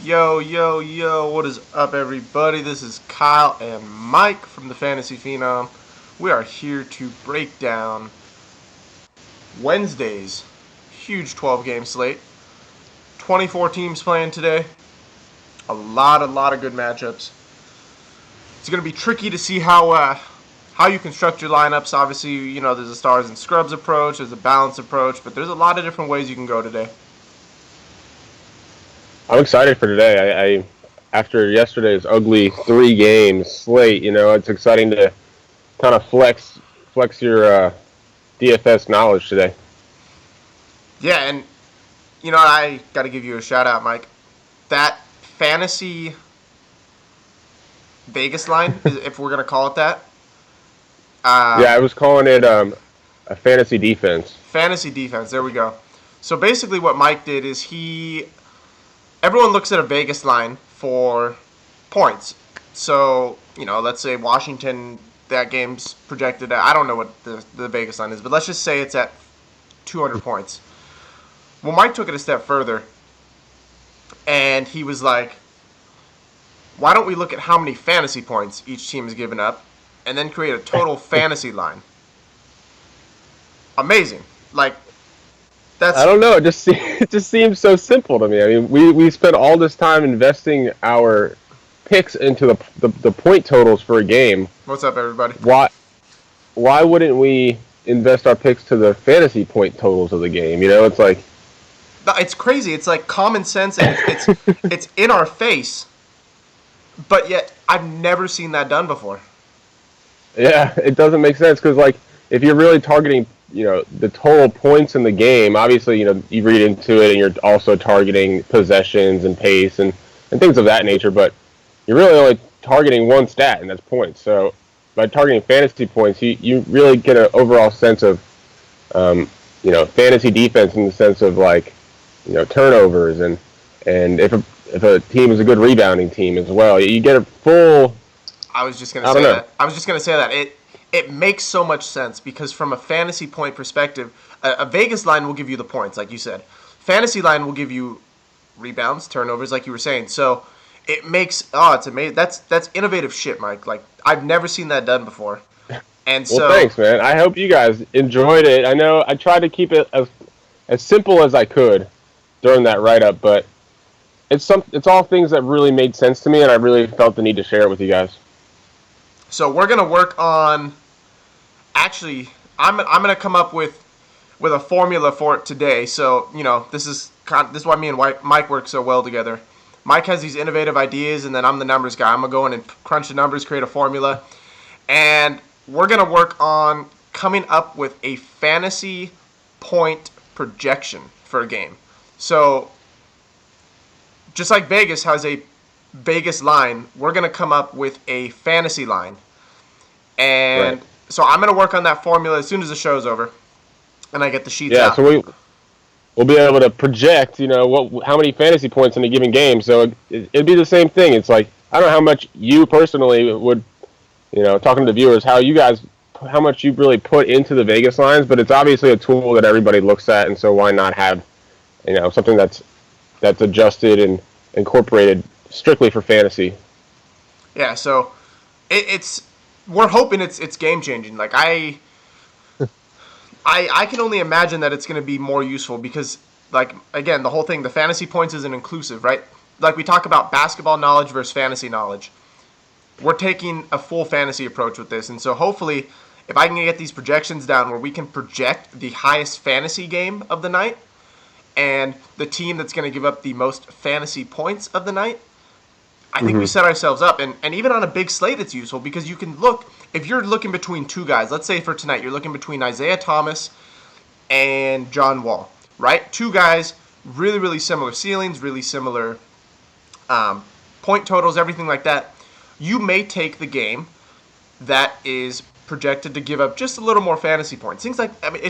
Yo, yo, yo, what is up, everybody? This is Kyle and Mike from the Fantasy Phenom. We are here to break down Wednesday's huge 12 game slate. 24 teams playing today. A lot of good matchups. It's going to be tricky to see how you construct your lineups. Obviously, there's a stars and scrubs approach, there's a balance approach, but there's a lot of different ways you can go today. I'm excited for today. I after yesterday's ugly 3 games slate, it's exciting to kind of flex your DFS knowledge today. Yeah, and I got to give you a shout out, Mike. That fantasy Vegas line, if we're gonna call it that. Yeah, Um, I was calling it a fantasy defense. Fantasy defense. There we go. So basically, what Mike did is everyone looks at a Vegas line for points. So let's say Washington, that game's projected at, I don't know what the Vegas line is, but let's just say it's at 200 points. Well, Mike took it a step further, and he was like, why don't we look at how many fantasy points each team has given up, and then create a total fantasy line? Amazing. Like, I that's don't know. It just seems so simple to me. I mean, we spent all this time investing our picks into the point totals for a game. what's up, everybody. Why why wouldn't we invest our picks to the fantasy point totals of the game? It's like It's crazy. It's like common sense, and it's in our face, but yet I've never seen that done before. Yeah, it doesn't make sense because like if you're really targeting, the total points in the game, obviously, you read into it and you're also targeting possessions and pace and things of that nature, but you're really only targeting one stat and that's points. So by targeting fantasy points, you really get an overall sense of, fantasy defense in the sense of like, turnovers and if a team is a good rebounding team as well, you get a full. I was just gonna I don't say know. that. I was just gonna say that it makes so much sense because from a fantasy point perspective, a Vegas line will give you the points, like you said. Fantasy line will give you rebounds, turnovers, like you were saying. So it makes it's amazing. That's innovative shit, Mike. Like I've never seen that done before. And Well, so thanks, man. I hope you guys enjoyed it. I know I tried to keep it as simple as I could during that write up, but it's all things that really made sense to me, and I really felt the need to share it with you guys. we're gonna work on. Actually, I'm gonna come up with a formula for it today. So this is why me and Mike work so well together. Mike has these innovative ideas, and then I'm the numbers guy. I'm gonna go in and crunch the numbers, create a formula, and we're gonna work on coming up with a fantasy point projection for a game. So just like Vegas has a Vegas line, we're gonna come up with a fantasy line, Right. and so I'm gonna work on that formula as soon as the show's over, and I get the sheets Yeah. So out. we'll be able to project, how many fantasy points in a given game. So it'd be the same thing. It's like I don't know how much you personally would, talking to the viewers, how much you really put into the Vegas lines, but it's obviously a tool that everybody looks at, and so why not have, something that's adjusted and incorporated strictly for fantasy. Yeah, so it's we're hoping it's game changing. Like I can only imagine that it's going to be more useful because, like, again, the whole thing, the fantasy points isn't inclusive, right? Like we talk about basketball knowledge versus fantasy knowledge. We're taking a full fantasy approach with this, and so hopefully, if I can get these projections down where we can project the highest fantasy game of the night and the team that's going to give up the most fantasy points of the night, I think we Mm-hmm. set ourselves up. And even on a big slate, it's useful because you can look, if you're looking between two guys, let's say for tonight, you're looking between Isaiah Thomas and John Wall, right? Two guys, really, really similar ceilings, really similar um, point totals, everything like that. You may take the game that is projected to give up just a little more fantasy points. Things like, I mean,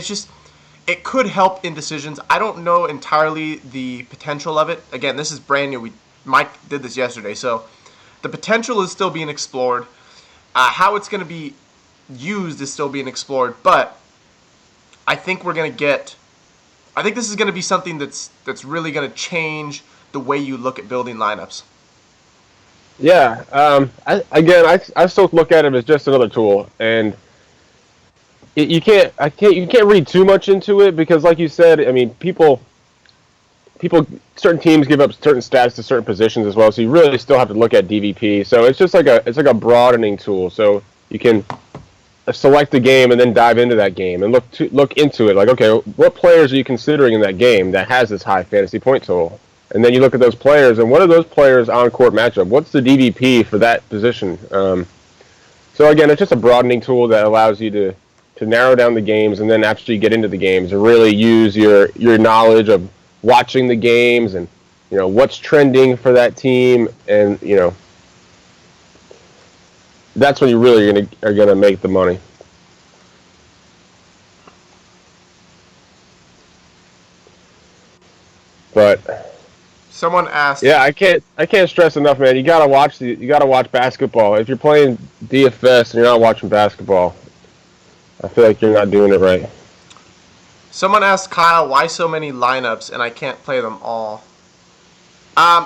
it could help in decisions. I don't know entirely the potential of it. Again, this is brand new. Mike did this yesterday, so the potential is still being explored. How it's going to be used is still being explored, but I think we're going to get. I think this is going to be something that's really going to change the way you look at building lineups? Yeah. I still look at it as just another tool, and you can't read too much into it because, like you said, I mean, certain teams give up certain stats to certain positions as well. So you really still have to look at DVP. So it's like a broadening tool. So you can select a game and then dive into that game and look into it. Like, okay, what players are you considering in that game that has this high fantasy point total? And then you look at those players and what are those players on court matchup? What's the DVP for that position? So again, it's just a broadening tool that allows you to narrow down the games and then after you get into the games, and really use your knowledge of watching the games and what's trending for that team, and that's when you really are gonna make the money. But Someone asked. yeah, I can't stress enough, man. You gotta watch basketball. If you're playing DFS and you're not watching basketball, I feel like you're not doing it right. Someone asked Kyle why so many lineups and I can't play them all.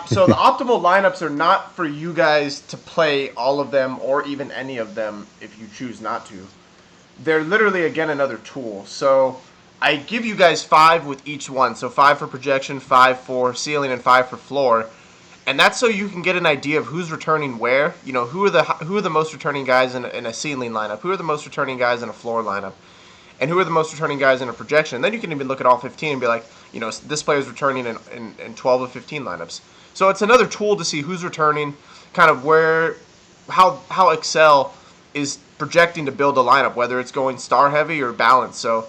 So the optimal lineups are not for you guys to play all of them or even any of them if you choose not to. They're literally, again, another tool. So I give you guys 5 with each one. So 5 for projection, 5 for ceiling, and 5 for floor. And that's so you can get an idea of who's returning where. Who are the most returning guys in a ceiling lineup? Who are the most returning guys in a floor lineup? And who are the most returning guys in a projection? And then you can even look at all 15 and be like, this player's returning in 12 of 15 lineups. So it's another tool to see who's returning, kind of how Excel is projecting to build a lineup, whether it's going star heavy or balanced. So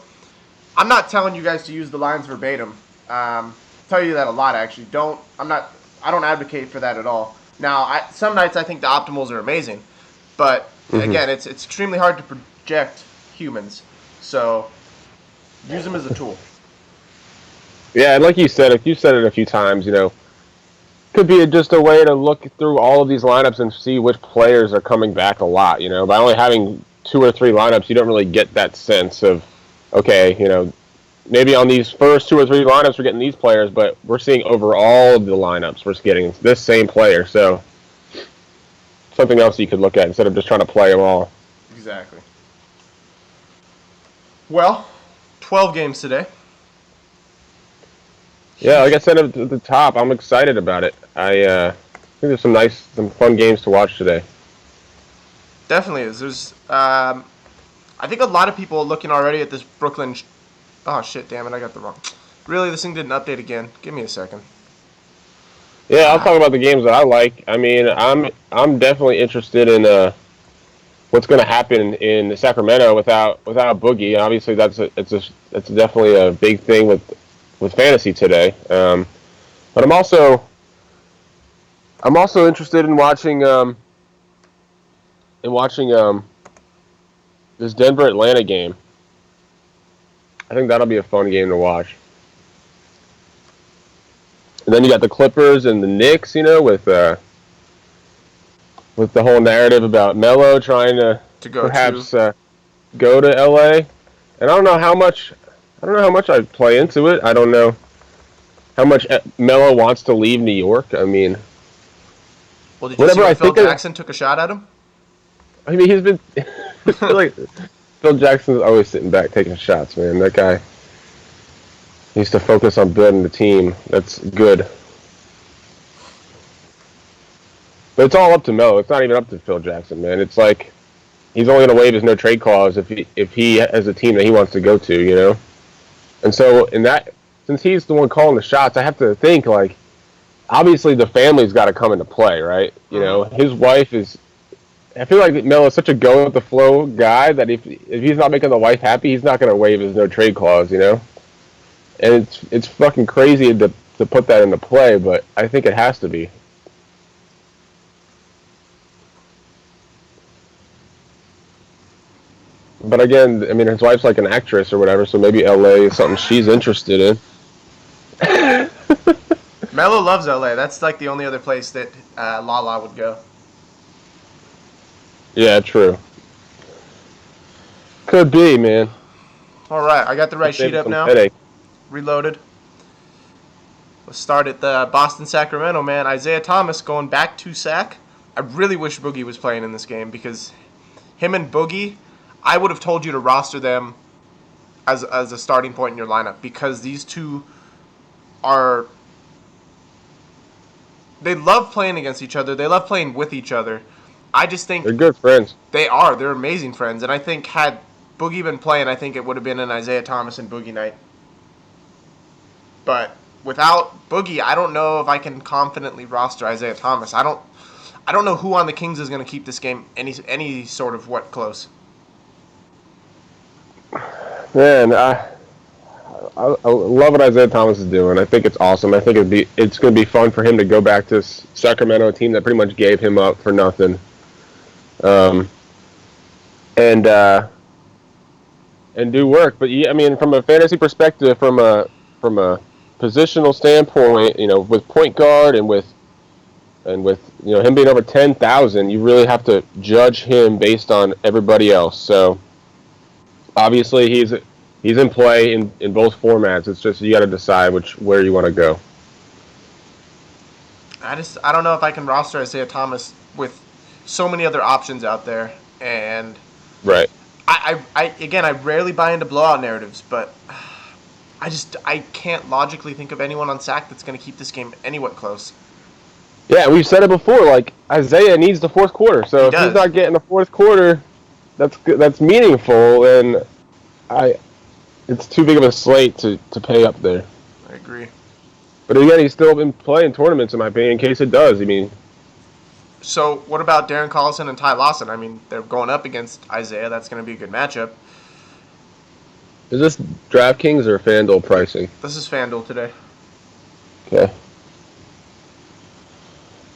I'm not telling you guys to use the lines verbatim. Tell you that a lot, actually. I don't advocate for that at all. Now, some nights I think the optimals are amazing, but again, it's extremely hard to project humans. So use them as a tool. Yeah, and like you said it a few times, could be just a way to look through all of these lineups and see which players are coming back a lot. By only having 2 or 3 lineups, you don't really get that sense of, okay, maybe on these first 2 or 3 lineups we're getting these players, but we're seeing over all of the lineups we're getting this same player. So something else you could look at instead of just trying to play them all. Exactly. Well, 12 games today. Yeah, like I said at the top, I'm excited about it. I think there's some fun games to watch today. Definitely is. I think a lot of people are looking already at this Brooklyn. Oh shit! Damn it! I got the wrong. Really, this thing didn't update again. Give me a second. Yeah, I'll talk about the games that I like. I mean, I'm definitely interested in what's going to happen in Sacramento without Boogie. Obviously, it's definitely a big thing with fantasy today. But I'm also interested in watching this Denver Atlanta game. I think that'll be a fun game to watch. And then you got the Clippers and the Knicks, with the whole narrative about Melo trying to go perhaps go to LA. And I don't know how much I'd play into it. I don't know how much Melo wants to leave New York. I mean, well, did you see when Phil Jackson took a shot at him? I mean, he's been like Phil Jackson's always sitting back taking shots, man. That guy needs to focus on building the team. That's good. But it's all up to Melo. It's not even up to Phil Jackson, man. It's like he's only going to waive his no trade clause if he has a team that he wants to go to, And so since he's the one calling the shots, I have to think like obviously the family's got to come into play, right? His wife is. I feel like Melo is such a go with the flow guy that if he's not making the wife happy, he's not going to waive his no trade clause, And it's fucking crazy to put that into play, but I think it has to be. But again, I mean, his wife's like an actress or whatever, so maybe LA is something she's interested in. Melo loves LA. That's like the only other place that Lala would go. Yeah, true. Could be, man. All right, I got the right sheet up now. Headache. Reloaded. Let's start at the Boston-Sacramento, man. Isaiah Thomas going back to sack. I really wish Boogie was playing in this game because him and Boogie, I would have told you to roster them as a starting point in your lineup because these two are, they love playing against each other. They love playing with each other. I just think They're good friends. they are. They're amazing friends. And I think had Boogie been playing, I think it would have been an Isaiah Thomas and Boogie night. But without Boogie, I don't know if I can confidently roster Isaiah Thomas. I don't know who on the Kings is going to keep this game any sort of close. Man, I love what Isaiah Thomas is doing. I think it's awesome. I think it's going to be fun for him to go back to Sacramento, a team that pretty much gave him up for nothing. And do work. But yeah, I mean, from a fantasy perspective, from a positional standpoint, with point guard and with him being over 10,000, you really have to judge him based on everybody else. So obviously he's in play in both formats. It's just you got to decide where you want to go. I don't know if I can roster Isaiah Thomas with so many other options out there. And right. I rarely buy into blowout narratives, but I can't logically think of anyone on sack that's going to keep this game anywhat close. Yeah, we've said it before. Like Isaiah needs the fourth quarter, so if he's not getting the fourth quarter, that's meaningful, and it's too big of a slate to pay up there. I agree. But again, he's still been playing tournaments, in my opinion. In case it does, I mean. So what about Darren Collison and Ty Lawson? I mean, they're going up against Isaiah. That's going to be a good matchup. Is this DraftKings or FanDuel pricing? This is FanDuel today. Okay.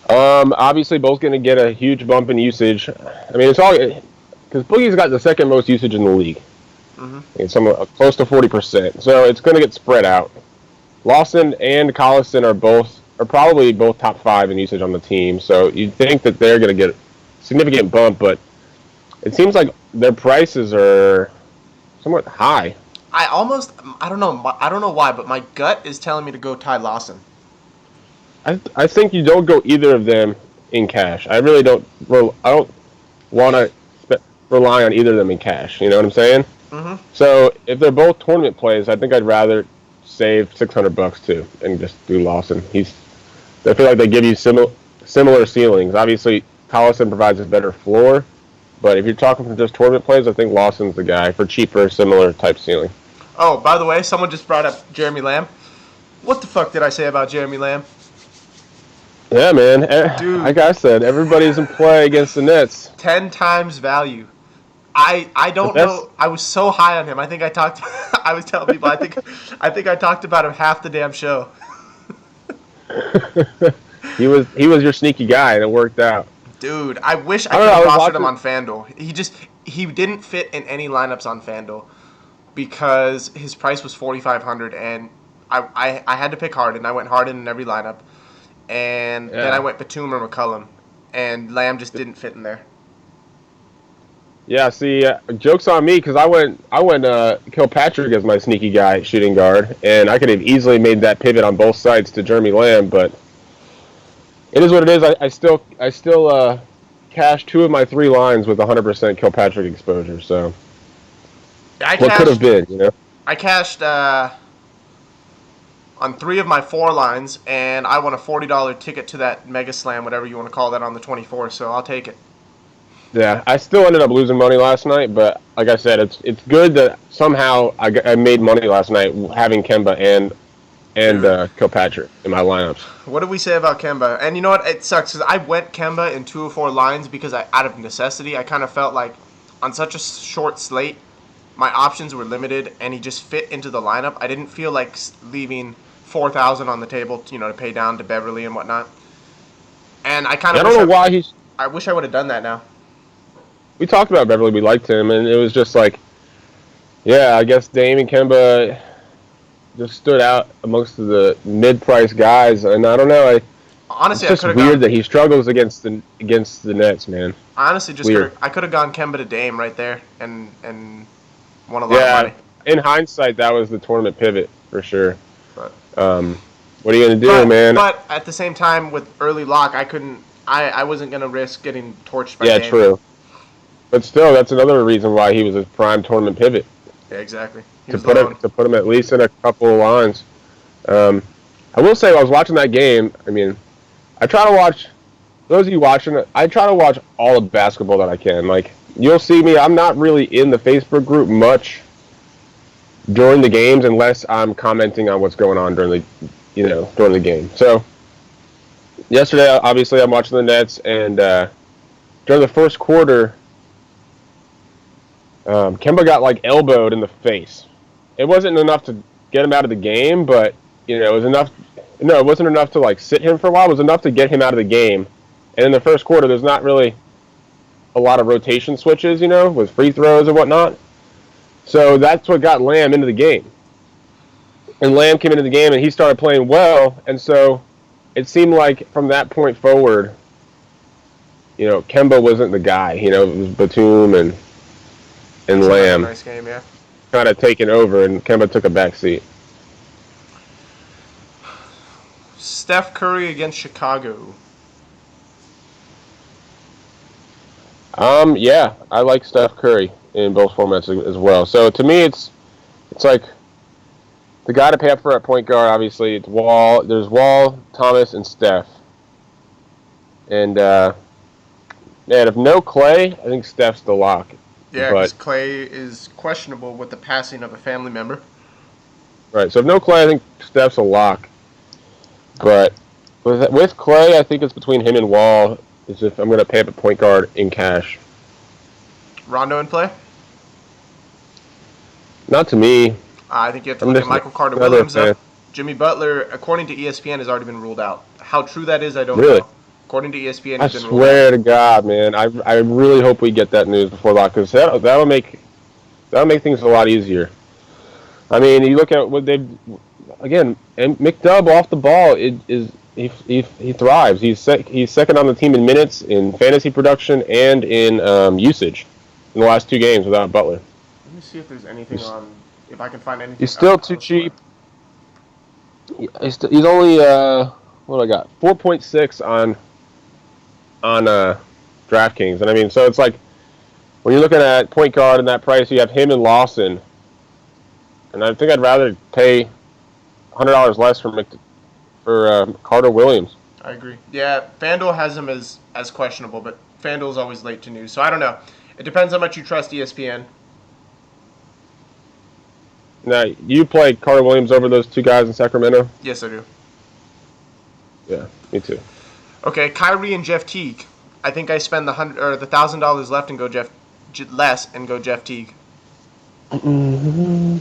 Obviously, both going to get a huge bump in usage. I mean, it's all because Boogie's got the second most usage in the league. Mm-hmm. It's close to 40%. So it's going to get spread out. Lawson and Collison are probably both top 5 in usage on the team. So you'd think that they're going to get a significant bump, but it seems like their prices are somewhat high. I don't know why, but my gut is telling me to go Ty Lawson. I think you don't go either of them in cash. I really don't. I don't want to rely on either of them in cash. You know what I'm saying? Mm-hmm. So if they're both tournament plays, I think I'd rather save $600 too and just do Lawson. I feel like they give you similar ceilings. Obviously, Collison provides a better floor, but if you're talking for just tournament plays, I think Lawson's the guy for cheaper, similar type ceiling. Oh, by the way, someone just brought up Jeremy Lamb. What the fuck did I say about Jeremy Lamb? Yeah, man. Dude. Like I said, everybody's in play against the Nets. 10 times value. I don't know. I was so high on him. I think I talked. I was telling people. I think I talked about him half the damn show. He was your sneaky guy, and it worked out. Dude, I wish I could have rostered him on FanDuel. He didn't fit in any lineups on FanDuel because his price was $4,500, and I had to pick Harden. I went Harden in every lineup, and then I went Batum or McCollum, and Lamb just didn't fit in there. Yeah, see, joke's on me because I went Kilpatrick as my sneaky guy, shooting guard, and I could have easily made that pivot on both sides to Jeremy Lamb, but it is what it is. I still cashed 2 of my 3 lines with 100% Kilpatrick exposure. So what could have been, I cashed on 3 of my 4 lines, and I won a $40 ticket to that Mega Slam, whatever you want to call that, on the 24th. So I'll take it. Yeah, I still ended up losing money last night, but like I said, it's good that somehow I made money last night having Kemba and Kilpatrick in my lineups. What did we say about Kemba? And you know what? It sucks because I went Kemba in 2 or 4 lines because out of necessity, I kind of felt like on such a short slate, my options were limited, and he just fit into the lineup. I didn't feel like leaving $4,000 on the table, to pay down to Beverly and whatnot. And I kind of I wish I would have done that now. We talked about Beverly. We liked him, and it was just like, yeah, I guess Dame and Kemba just stood out amongst the mid-price guys, and I don't know. Honestly, it's just weird that he struggles against the Nets, man. Honestly, I could have gone Kemba to Dame right there and won a lot of money. In hindsight, that was the tournament pivot for sure. But What are you going to do, man? But at the same time, with early lock, I couldn't. I wasn't gonna risk getting torched by Yeah, Dame. true. But still, that's another reason why he was a prime tournament pivot. Yeah, exactly. He To was low. put him at least in a couple of lines. I will say, I was watching that game. I mean, I try to watch. Those of you watching it, I try to watch all the basketball that I can. Like, you'll see me. I'm not really in the Facebook group much during the games unless I'm commenting on what's going on during the game. So yesterday, obviously, I'm watching the Nets, and during the first quarter, Kemba got like elbowed in the face. It wasn't enough to get him out of the game, but it was enough. No, it wasn't enough to like sit him for a while. It was enough to get him out of the game. And in the first quarter, there's not really a lot of rotation switches, with free throws and whatnot. So that's what got Lamb into the game. And Lamb came into the game, and he started playing well. And so it seemed like from that point forward, Kemba wasn't the guy. It was Batum and Lamb. Nice game, yeah. Kind of taken over, and Kemba took a back seat. Steph Curry against Chicago. Yeah, I like Steph Curry in both formats as well. So to me, it's like the guy to pay up for at point guard. Obviously, it's Wall. There's Wall, Thomas, and Steph. And man, if no Clay, I think Steph's the lock. Yeah, because Clay is questionable with the passing of a family member. Right. So if no Clay, I think Steph's a lock. But with Clay, I think it's between him and Wall. Is if I'm going to pay up at point guard in cash. Rondo in play? Not to me. I think you have to look at Michael Carter-Williams. Jimmy Butler, according to ESPN, has already been ruled out. How true that is, I don't know. According to ESPN, he's been ruled out. I swear to God, man. I really hope we get that news before lock, because that'll make things a lot easier. I mean, you look at what they've again, and McDub off the ball he thrives. He's second on the team in minutes, in fantasy production, and in usage in the last 2 games without Butler. Let me see if there's anything if I can find anything. He's still too cheap. He's only what do I got? 4.6 on DraftKings, and I mean, so it's like when you're looking at point guard and that price, you have him and Lawson, and I think I'd rather pay $100 less for Carter Williams. I agree. Yeah, FanDuel has him as questionable, but FanDuel's always late to news, so I don't know. It depends how much you trust ESPN. Now, you played Carter Williams over those 2 guys in Sacramento? Yes, I do. Yeah, me too. Okay, Kyrie and Jeff Teague. I think I spend the $1,000 left and go Jeff Teague. Mm-hmm.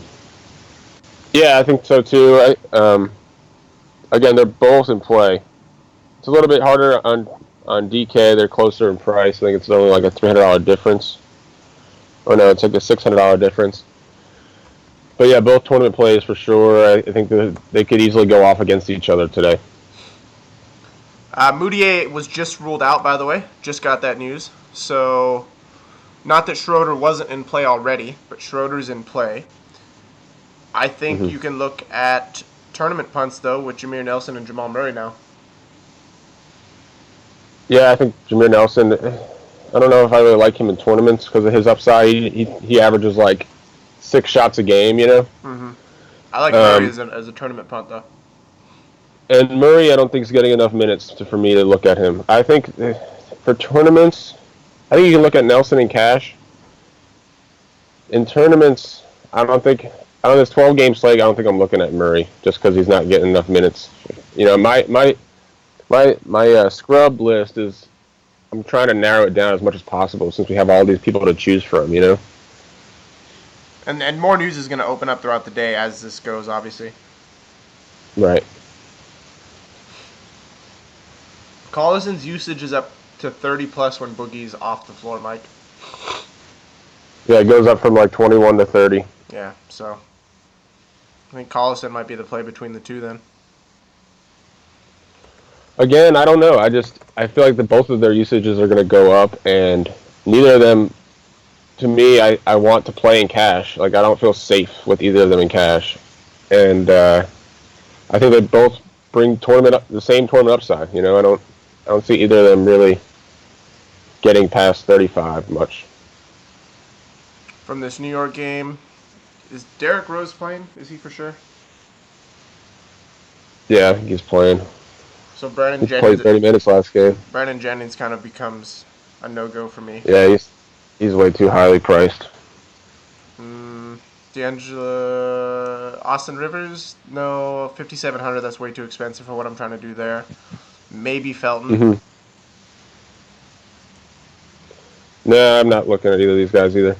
Yeah, I think so too. Again, they're both in play. It's a little bit harder on DK. They're closer in price. I think it's only like a $300 difference. Oh no, it's like a $600 difference. But yeah, both tournament plays for sure. I think they could easily go off against each other today. Moutier was just ruled out, by the way. Just got that news. So, not that Schroeder wasn't in play already, but Schroeder's in play. I think you can look at tournament punts, though, with Jameer Nelson and Jamal Murray now. Yeah, I think Jameer Nelson, I don't know if I really like him in tournaments because of his upside. He averages like 6 shots a game, Mm-hmm. I like Murray as a tournament punt, though. And Murray, I don't think is getting enough minutes for me to look at him. I think for tournaments, I think you can look at Nelson in cash. In tournaments, on this 12-game slate, I don't think I'm looking at Murray just because he's not getting enough minutes. My scrub list is, I'm trying to narrow it down as much as possible since we have all these people to choose from, And more news is going to open up throughout the day as this goes, obviously. Right. Collison's usage is up to 30+ when Boogie's off the floor, Mike. Yeah, it goes up from like 21 to 30. Yeah, so I think Collison might be the play between the two then. Again, I don't know. I feel like both of their usages are going to go up, and neither of them, to me, I want to play in cash. I don't feel safe with either of them in cash. And I think they both bring the same tournament upside. You know, I don't see either of them really getting past 35 much. From this New York game, is Derrick Rose playing? Is he for sure? Yeah, he's playing. So Brandon He played Jennings, 30 minutes last game. Brandon Jennings kind of becomes a no-go for me. Yeah, he's way too highly priced. D'Angelo, Austin Rivers, no, 5,700. That's way too expensive for what I'm trying to do there. Maybe Felton. Mm-hmm. No, I'm not looking at either of these guys either.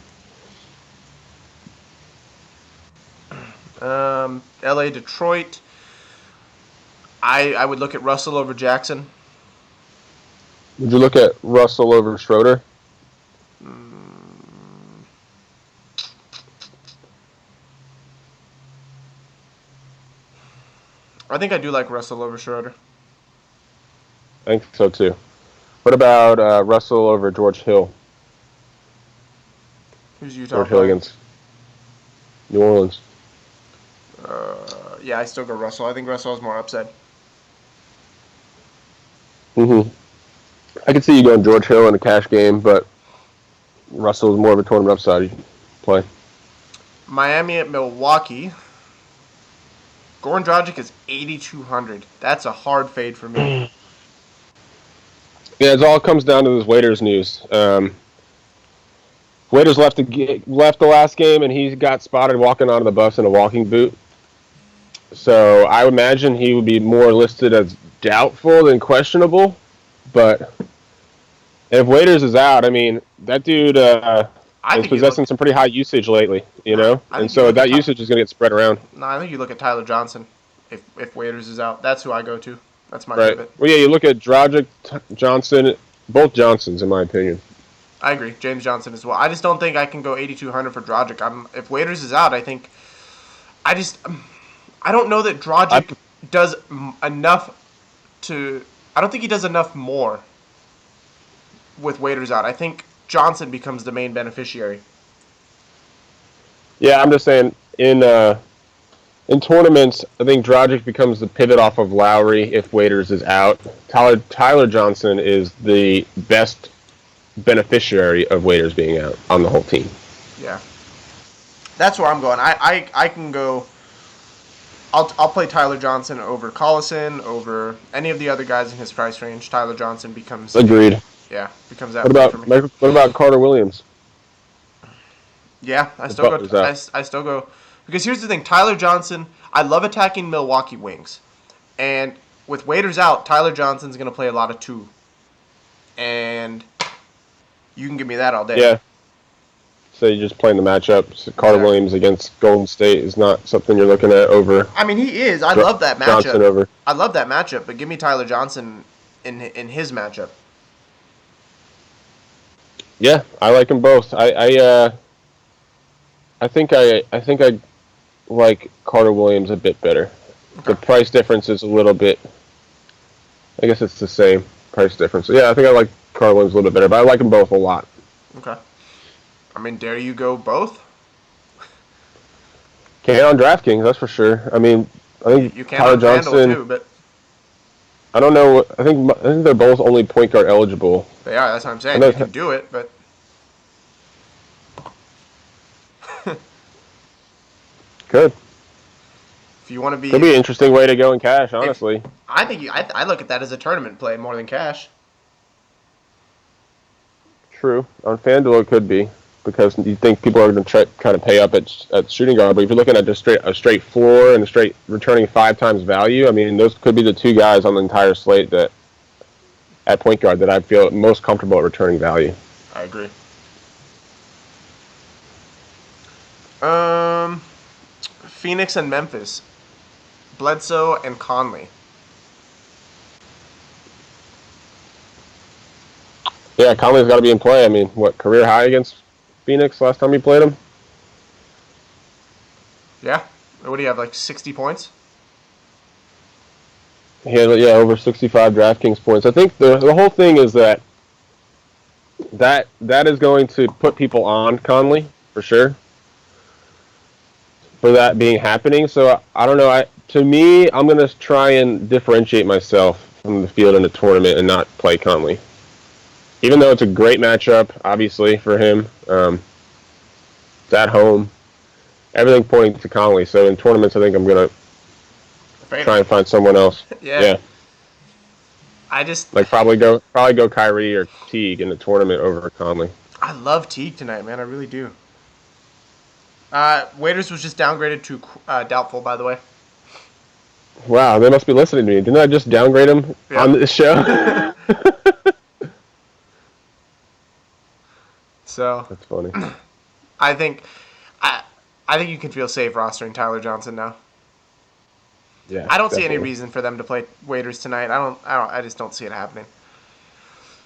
LA, Detroit. I would look at Russell over Jackson. Would you look at Russell over Schroeder? I think I do like Russell over Schroeder. I think so too. What about Russell over George Hill? Who's Utah George Hill playing? against New Orleans. Yeah, I still go Russell. I think Russell has more upside. Mm-hmm. I could see you going George Hill in a cash game, but Russell is more of a tournament upside play. Miami at Milwaukee. Goran Dragic is 8,200. That's a hard fade for me. Yeah, it all comes down to this Waiters news. Waiters left the last game, and he got spotted walking onto the bus in a walking boot. So I would imagine he would be more listed as doubtful than questionable. But if Waiters is out, I mean, that dude is possessing some pretty high usage lately, you know? And so that usage is going to get spread around. No, I think you look at Tyler Johnson if Waiters is out. That's who I go to. That's my right. pivot. Well, yeah, you look at Dragic, Johnson, both Johnsons, in my opinion. I agree. James Johnson as well. I just don't think I can go 8,200 for Dragic. If Waiters is out, I think I don't know that Dragic does enough to. I don't think he does enough more with Waiters out. I think Johnson becomes the main beneficiary. Yeah, I'm just saying in tournaments, I think Dragic becomes the pivot off of Lowry if Waiters is out. Tyler Johnson is the best beneficiary of Waiters being out on the whole team. Yeah, that's where I'm going. I can go. I'll play Tyler Johnson over Collison, over any of the other guys in his price range. Tyler Johnson becomes agreed. Yeah, becomes that. What about Carter Williams? Yeah, I still go because here's the thing. Tyler Johnson, I love attacking Milwaukee wings, and with Waiters out, Tyler Johnson's going to play a lot of 2, and you can give me that all day. Yeah. So you're just playing the matchup. So Carter Williams against Golden State is not something you're looking at over. I mean, he is. I love that matchup. Johnson over. I love that matchup, but give me Tyler Johnson in his matchup. Yeah, I like them both. I think I like Carter Williams a bit better. Okay. The price difference is a little bit. I guess it's the same price difference. Yeah, I think I like Carter Williams a little bit better, but I like them both a lot. Okay. I mean, dare you go both? Can't on DraftKings, that's for sure. I mean, I think you can Tyler on Johnson too, but I don't know. I think they're both only point guard eligible. They are. That's what I'm saying. You can do it, but could. If you want to be, could be an interesting way to go in cash. Honestly, I think I look at that as a tournament play more than cash. True. On FanDuel, it could be because you think people are going to try to pay up at shooting guard. But if you're looking at just a straight floor and a straight returning 5 times value, I mean, those could be the 2 guys on the entire slate that at point guard that I feel most comfortable at returning value. I agree. Phoenix and Memphis. Bledsoe and Conley. Yeah, Conley's got to be in play. I mean, what, career high against Phoenix last time he played him? Yeah. What do you have, like 60 points? He had, over 65 DraftKings points. I think the whole thing is that is going to put people on Conley, for sure. for that being happening. So I don't know. To me, I'm gonna try and differentiate myself from the field in the tournament and not play Conley, even though it's a great matchup, obviously for him. It's at home. Everything pointing to Conley. So in tournaments, I think I'm gonna try and find someone else. Yeah. I just like probably go Kyrie or Teague in the tournament over Conley. I love Teague tonight, man. I really do. Waiters was just downgraded to doubtful, by the way. Wow, they must be listening to me. Didn't I just downgrade him on this show? So that's funny. I think you can feel safe rostering Tyler Johnson now. Yeah, I don't see any reason for them to play Waiters tonight. I just don't see it happening.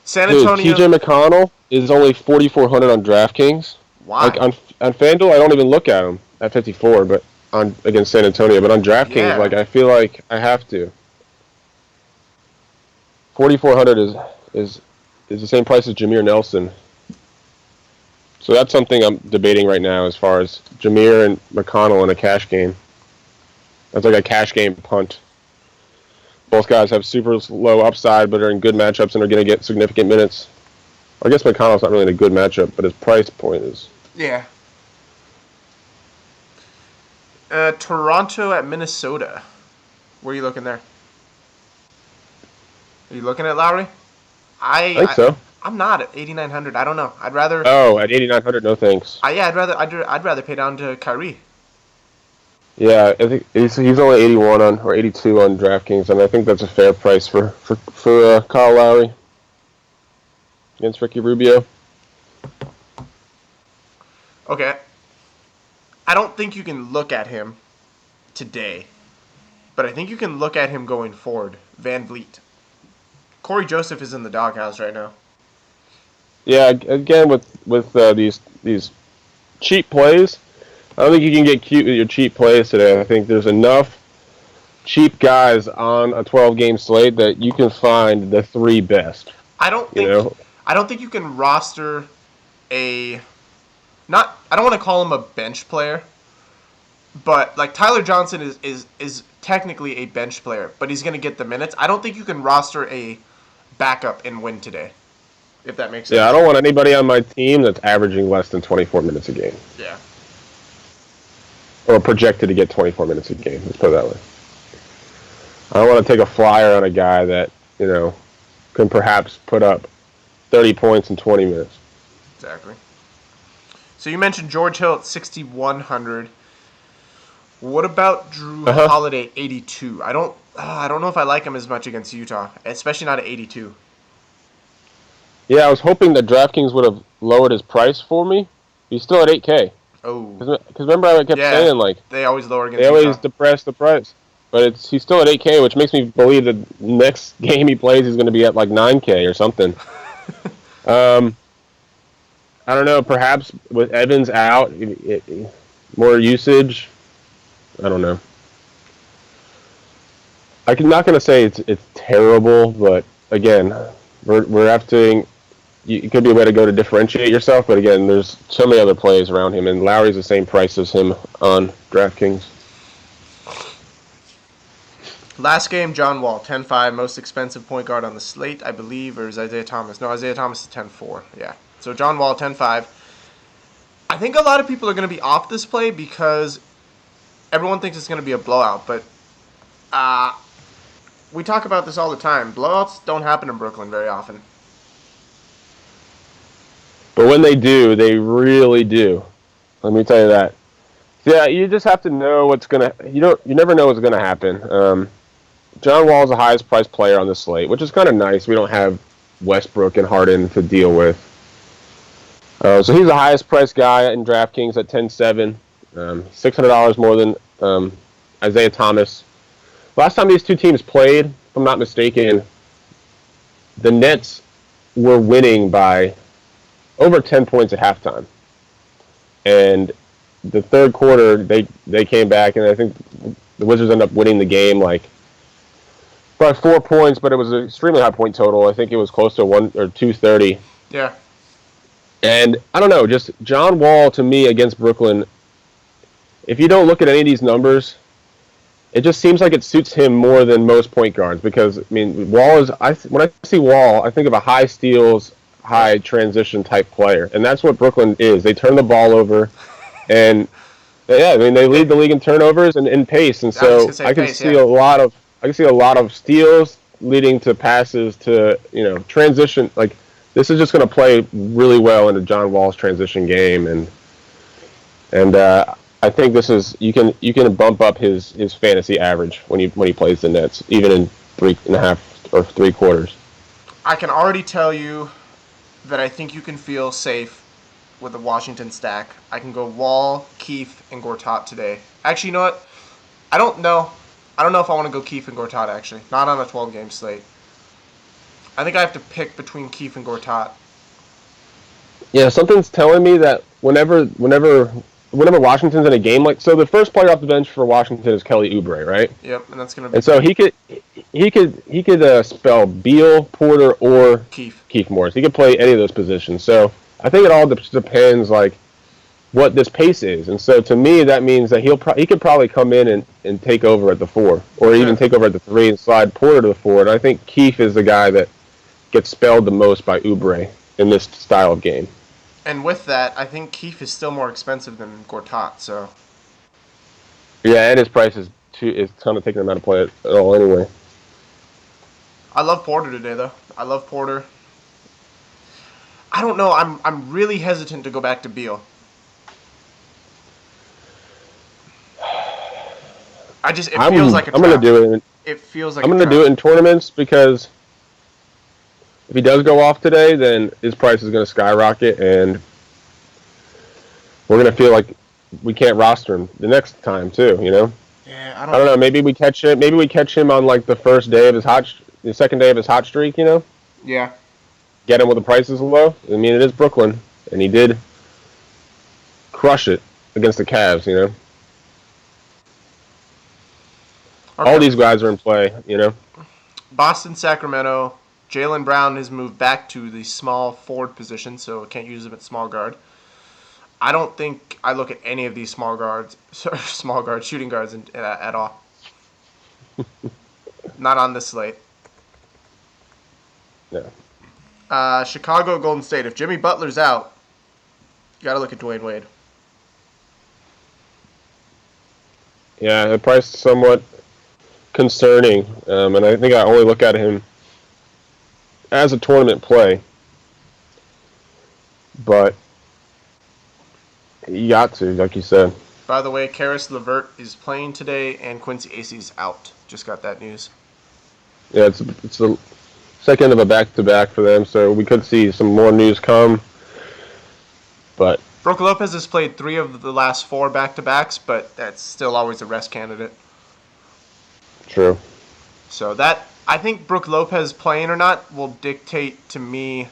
San Antonio. TJ McConnell is only 4,400 on DraftKings. Why? Like on FanDuel, I don't even look at him at 54, but against San Antonio. But on DraftKings, like I feel like I have to. 4,400 is the same price as Jameer Nelson. So that's something I'm debating right now as far as Jameer and McConnell in a cash game. That's like a cash game punt. Both guys have super low upside, but are in good matchups and are going to get significant minutes. I guess McConnell's not really in a good matchup, but his price point is. Yeah. Toronto at Minnesota. Where are you looking there? Are you looking at Lowry? I think so. I'm not at 8,900. I don't know. I'd rather. Oh, at 8,900, no thanks. I'd rather pay down to Kyrie. Yeah, I think he's only 81 or 82 on DraftKings, and I think that's a fair price for Kyle Lowry against Ricky Rubio. Okay. I don't think you can look at him today, but I think you can look at him going forward. Van Vliet. Corey Joseph is in the doghouse right now. Yeah, again with these cheap plays, I don't think you can get cute with your cheap plays today. I think there's enough cheap guys on a 12-game slate that you can find the three best. I don't think you can roster I don't want to call him a bench player, but like Tyler Johnson is technically a bench player, but he's going to get the minutes. I don't think you can roster a backup and win today, if that makes sense. Yeah, I don't want anybody on my team that's averaging less than 24 minutes a game. Yeah. Or projected to get 24 minutes a game. Let's put it that way. I don't want to take a flyer on a guy that, can perhaps put up 30 points in 20 minutes. Exactly. So you mentioned George Hill at 6,100. What about Drew Holiday at 82? I don't know if I like him as much against Utah, especially not at 82. Yeah, I was hoping that DraftKings would have lowered his price for me. He's still at 8K. Oh. Because remember I kept saying, they always lower against Utah. They always Utah. depress the price. But he's still at 8K, which makes me believe that next game he plays he's going to be at like 9K or something. I don't know, perhaps with Evans out, more usage. I don't know. I'm not going to say it's terrible, but again, we're having. It could be a way to go to differentiate yourself, but again, there's so many other plays around him, and Lowry's the same price as him on DraftKings. Last game, John Wall, 10-5, most expensive point guard on the slate, I believe, or is Isaiah Thomas? No, Isaiah Thomas is 10-4, yeah. So John Wall, 10-5. I think a lot of people are going to be off this play because everyone thinks it's going to be a blowout, but we talk about this all the time. Blowouts don't happen in Brooklyn very often. But when they do, they really do. Let me tell you that. Yeah, you just have to know what's gonna. You never know what's gonna happen. John Wall is the highest priced player on the slate, which is kind of nice. We don't have Westbrook and Harden to deal with. So he's the highest priced guy in DraftKings at 10-7, $600 more than Isaiah Thomas. Last time these two teams played, if I'm not mistaken, the Nets were winning by over 10 points at halftime. And the third quarter, they came back, and I think the Wizards ended up winning the game by 4 points, but it was an extremely high point total. I think it was close to 230. Yeah. And I don't know, just John Wall to me against Brooklyn, if you don't look at any of these numbers, it just seems like it suits him more than most point guards because I mean Wall is when I see Wall, I think of a high steals, Yep. high transition type player, and that's what Brooklyn is. They turn the ball over, and yeah, I mean they lead They, the league in turnovers and in pace, and I was just gonna so say pace. Yeah. I can see a lot of steals leading to passes to transition. Like this is just going to play really well into John Wall's transition game, and I think this is you can bump up his fantasy average when he plays the Nets, even in 3.5 or 3/4. I can already tell you that I think you can feel safe with the Washington stack. I can go Wall, Keith, and Gortat today. Actually, you know what? I don't know. I don't know if I want to go Keith and Gortat, actually. Not on a 12-game slate. I think I have to pick between Keith and Gortat. Yeah, something's telling me that whenever Washington's in a game like so, the first player off the bench for Washington is Kelly Oubre, right? Yep, and that's going to be And so big. he could spell Beal, Porter, or Keith. Keith Morris. He could play any of those positions. So I think it all depends like what this pace is. And so to me, that means that he could probably come in and take over at the 4, or even Sure. take over at the 3 and slide Porter to the 4. And I think Keith is the guy that gets spelled the most by Oubre in this style of game. And with that, I think Keith is still more expensive than Gortat, so Yeah, and his price is kind of taking him out of play at all anyway. I love Porter today, though. I love Porter. I don't know. I'm really hesitant to go back to Beal. It feels like a I'm gonna trap. do it. It feels like I'm a gonna trap. do it in tournaments because if he does go off today, then his price is gonna skyrocket, and we're gonna feel like we can't roster him the next time too. Yeah, I don't know. Maybe we catch him. Maybe we catch him on like the second day of his hot streak. Yeah. Get him with the prices low. I mean, it is Brooklyn, and he did crush it against the Cavs. All Okay. these guys are in play. Boston, Sacramento. Jaylen Brown has moved back to the small forward position, so can't use him at small guard. I don't think I look at any of these small guards, small guards, shooting guards at all. Not on this slate. Yeah. Chicago, Golden State. If Jimmy Butler's out, you got to look at Dwayne Wade. Yeah, the price is somewhat concerning, and I think I only look at him as a tournament play. But you got to, like you said. By the way, Karis LeVert is playing today, and Quincy Acey's out. Just got that news. Yeah, it's the second of a back-to-back for them, so we could see some more news come. But Brook Lopez has played 3 of the last 4 back-to-backs, but that's still always a rest candidate. true. So that I think Brook Lopez playing or not will dictate to me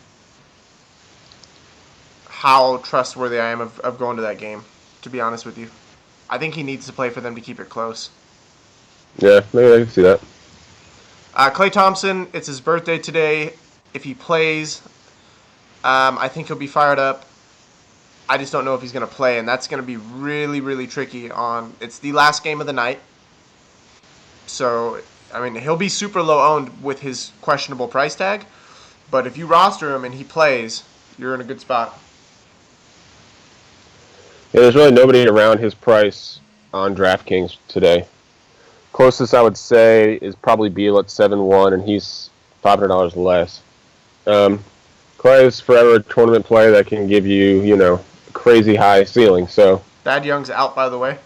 how trustworthy I am of going to that game, to be honest with you. I think he needs to play for them to keep it close. Yeah, maybe I can see that. Klay Thompson, it's his birthday today. If he plays, I think he'll be fired up. I just don't know if he's going to play, and that's going to be really, really tricky it's the last game of the night. So, I mean, he'll be super low owned with his questionable price tag, but if you roster him and he plays, you're in a good spot. Yeah, there's really nobody around his price on DraftKings today. Closest I would say is probably Beal at 7-1, and he's $500 less. Clay is forever a tournament player that can give you, crazy high ceiling. So Thad Young's out, by the way.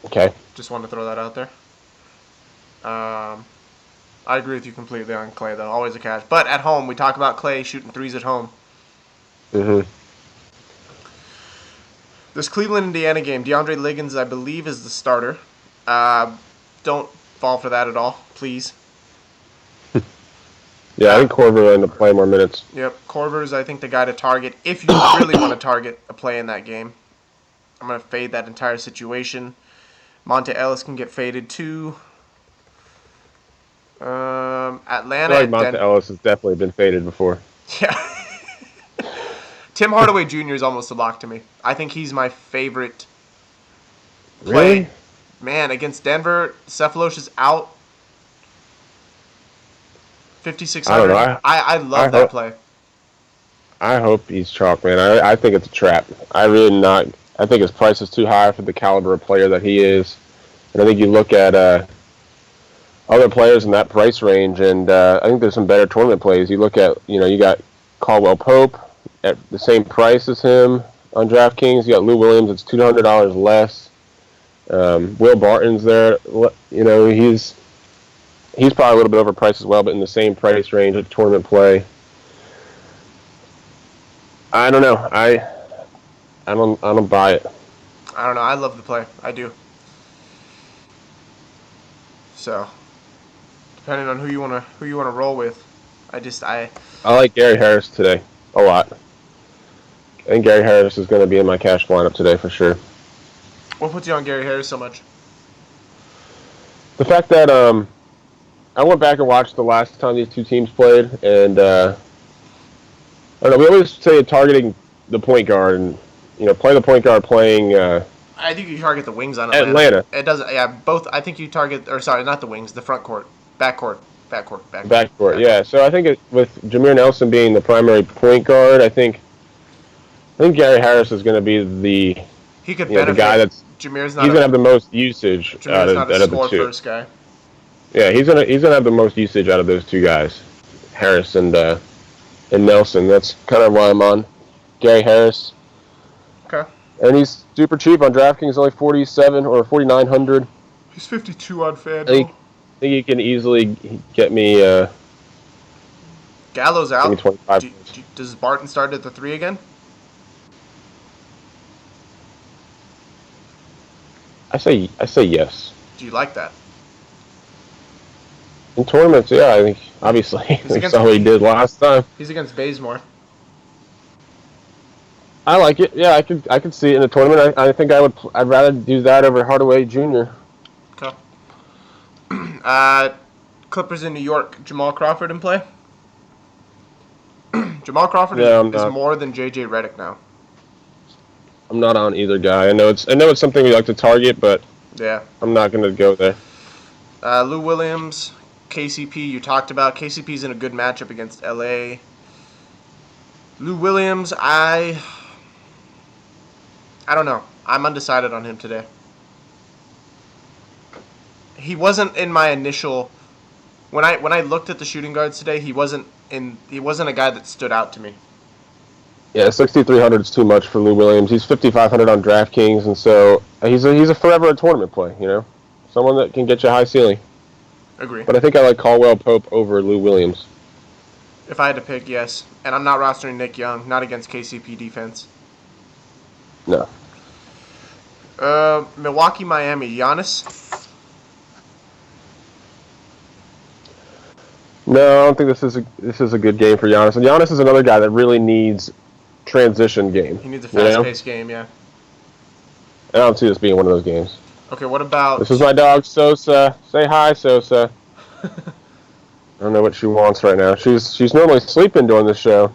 okay, Just wanted to throw that out there. I agree with you completely on Clay, though. Always a cash. But at home, we talk about Clay shooting threes at home. mm-hmm. This Cleveland-Indiana game, DeAndre Liggins, I believe, is the starter. Don't fall for that at all, please. Yeah, I think Korver will end up playing more minutes. Yep, Korver's, I think, the guy to target if you really want to target a play in that game. I'm going to fade that entire situation. Monte Ellis can get faded too. I Atlanta feel like at Monte Ellis has definitely been faded before. Yeah. Tim Hardaway Jr. is almost a lock to me. I think he's my favorite play. Really? Man, against Denver, Cephalos's is out I don't know. 5,600. I I love that hope play. I hope he's chalk, man. I think it's a trap. I really not. I think his price is too high for the caliber of player that he is. And I think you look at other players in that price range, and I think there's some better tournament plays. You look at, you got Caldwell Pope at the same price as him on DraftKings. You got Lou Williams, it's $200 less. Will Barton's there. He's probably a little bit overpriced as well, but in the same price range at tournament play. I don't know. I don't buy it. I don't know. I love the play. I do. So, depending on who you wanna roll with, I I like Gary Harris today a lot. I think Gary Harris is going to be in my cash lineup today for sure. what puts you on Gary Harris so much? The fact that I went back and watched the last time these two teams played, and I don't know. We always say targeting the point guard, and play the point guard playing I think you target the wings on Atlanta. It doesn't. Yeah, both. I think you target, or sorry, not the wings, the front court, Backcourt. Yeah. So I think with Jameer Nelson being the primary point guard, I think Gary Harris is going to be He could the guy that's Jameer's he's going to have the most usage out not a of the score two. first guy. Yeah, he's gonna have the most usage out of those two guys, Harris and Nelson. That's kind of why I'm on Gary Harris. Okay. And he's super cheap on DraftKings, only 47 or 4,900. He's 52 on I FanDuel. think he can easily get me. Gallo's out. Give me 25. Does Barton start at the 3 again? I say yes. Do you like that? In tournaments, yeah, I think obviously we saw what he did last time. He's against Bazemore. I like it. Yeah, I could see it in a tournament. I think I'd rather do that over Hardaway Jr. Okay. Clippers in New York. Jamal Crawford in play. Jamal Crawford is more than JJ Redick now. I'm not on either guy. I know it's something we like to target, but yeah, I'm not going to go there. Lou Williams, KCP. You talked about KCP's in a good matchup against LA. Lou Williams, I don't know. I'm undecided on him today. He wasn't in my initial. When I looked at the shooting guards today, he wasn't a guy that stood out to me. Yeah, 6,300 is too much for Lou Williams. He's 5,500 on DraftKings, and so he's a forever tournament play. Someone that can get you a high ceiling. Agree. But I think I like Caldwell Pope over Lou Williams. If I had to pick, yes. And I'm not rostering Nick Young, not against KCP defense. No. Milwaukee, Miami, Giannis. No, I don't think this is a good game for Giannis. And Giannis is another guy that really needs transition game. He needs a fast-paced game, yeah. I don't see this being one of those games. Okay, what about... This is my dog, Sosa. Say hi, Sosa. I don't know what she wants right now. She's normally sleeping during the show.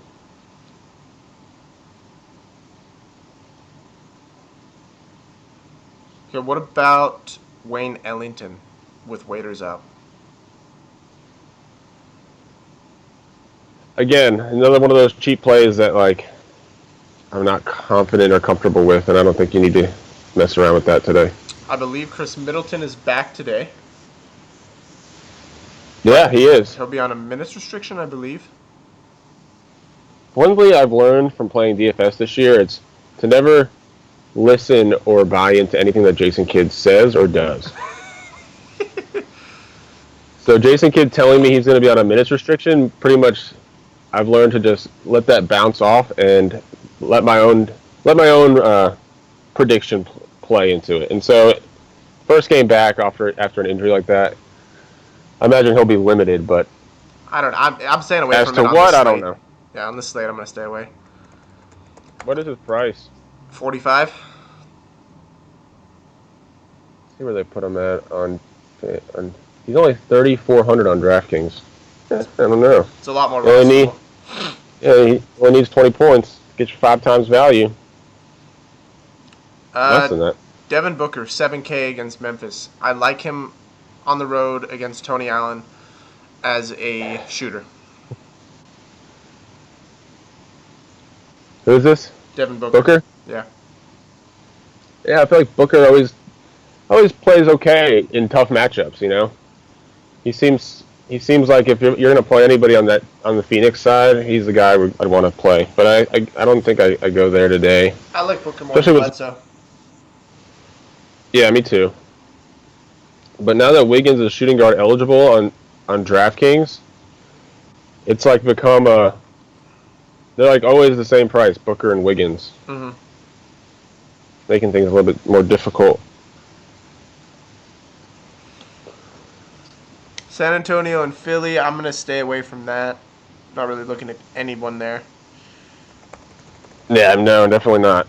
Okay, what about Wayne Ellington with waiters out? Again, another one of those cheap plays that I'm not confident or comfortable with, and I don't think you need to mess around with that today. I believe Chris Middleton is back today. Yeah, he is. He'll be on a minutes restriction, I believe. One thing I've learned from playing DFS this year, it's to never listen or buy into anything that Jason Kidd says or does. So Jason Kidd telling me he's going to be on a minutes restriction, pretty much I've learned to just let that bounce off and let my own prediction play into it. And so, first game back after an injury like that, I imagine he'll be limited. But I don't know. I'm staying away from it. As to what, I don't know. Yeah, on this slate, I'm going to stay away. What is his price? 45. See where they put him at on he's only 3,400 on DraftKings. I don't know. It's a lot more. He only needs 20 points. Get you 5 times value. Less than that. Devin Booker, 7K against Memphis. I like him on the road against Tony Allen as a shooter. Who is this? Devin Booker. Booker? Yeah. Yeah, I feel like Booker always plays okay in tough matchups. You know, he seems like if you're going to play anybody on the Phoenix side, he's the guy I'd want to play. But I don't think I go there today. I like Booker more Especially than with Bledsoe. Yeah, me too. But now that Wiggins is shooting guard eligible on DraftKings, it's like become they're like always the same price, Booker and Wiggins. Mm-hmm. Making things a little bit more difficult. San Antonio and Philly, I'm going to stay away from that. Not really looking at anyone there. Yeah, no, definitely not.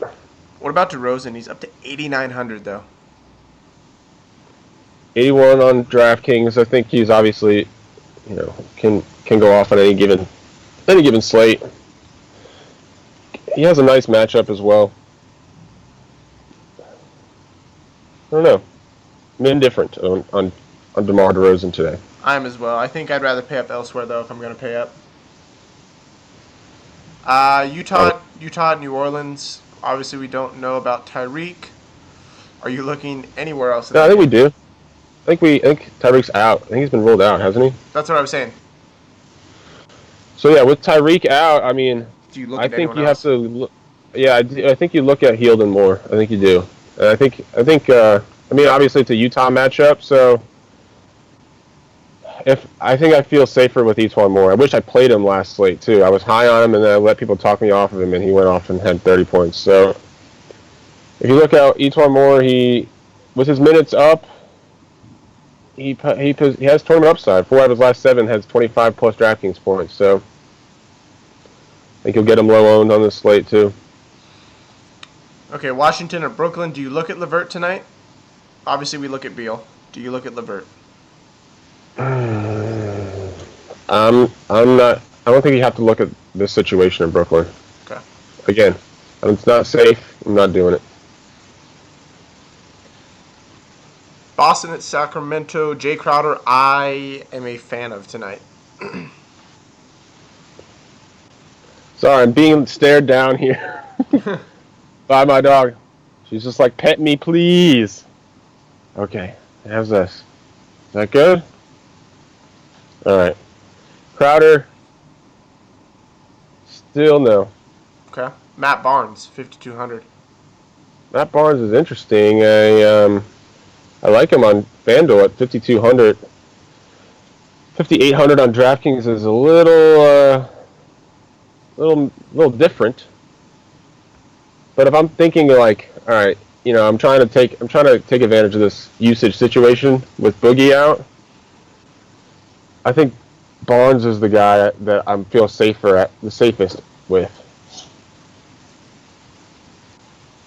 What about DeRozan? He's up to 8,900 though. 81 on DraftKings. I think he's obviously, can go off on any given slate. He has a nice matchup as well. I don't know. I'm indifferent on DeMar DeRozan today. I am as well. I think I'd rather pay up elsewhere though if I'm going to pay up. Utah, New Orleans. Obviously, we don't know about Tyreek. Are you looking anywhere else? No, I think we do. I think Tyreek's out. I think he's been ruled out, hasn't he? That's what I was saying. So yeah, with Tyreek out, I mean, Do you look I at think anyone you else? have to. Yeah, I think you look at Healdon more. I think you do. And I think. I mean, obviously it's a Utah matchup, so I feel safer with each one more. I wish I played him last slate too. I was high on him, and then I let people talk me off of him, and he went off and had 30 points. So if you look at each one more, with his minutes up, he has tournament upside. 4 out of his last 7 has 25 plus DraftKings points. So I think you'll get him low owned on this slate too. Okay, Washington or Brooklyn. Do you look at LeVert tonight? Obviously, we look at Beal. Do you look at LeVert? I'm not. I don't think you have to look at this situation in Brooklyn. Okay. Again, it's not safe. I'm not doing it. Boston at Sacramento. Jay Crowder, I am a fan of tonight. Sorry, I'm being stared down here by my dog. She's just like, pet me, please. Okay, how's this? Is that good? All right. Crowder, still no. Okay. Matt Barnes, 5,200. Matt Barnes is interesting. I like him on FanDuel at 5,200. 5,800 on DraftKings is a little different. But if I'm thinking like, all right, I'm trying to take advantage of this usage situation with Boogie out. I think Barnes is the guy that I feel the safest with.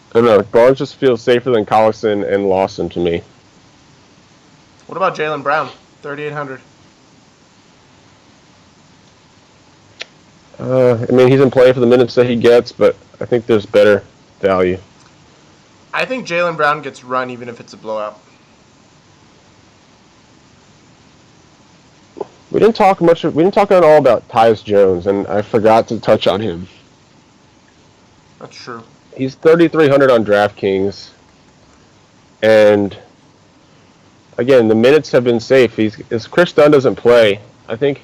I don't know. Barnes just feels safer than Collison and Lawson to me. What about Jaylen Brown, 3,800? I mean, he's in play for the minutes that he gets, but I think there's better value. I think Jaylen Brown gets run even if it's a blowout. We didn't talk at all about Tyus Jones, and I forgot to touch on him. That's true. He's 3,300 on DraftKings, and again, the minutes have been safe. As Chris Dunn doesn't play, I think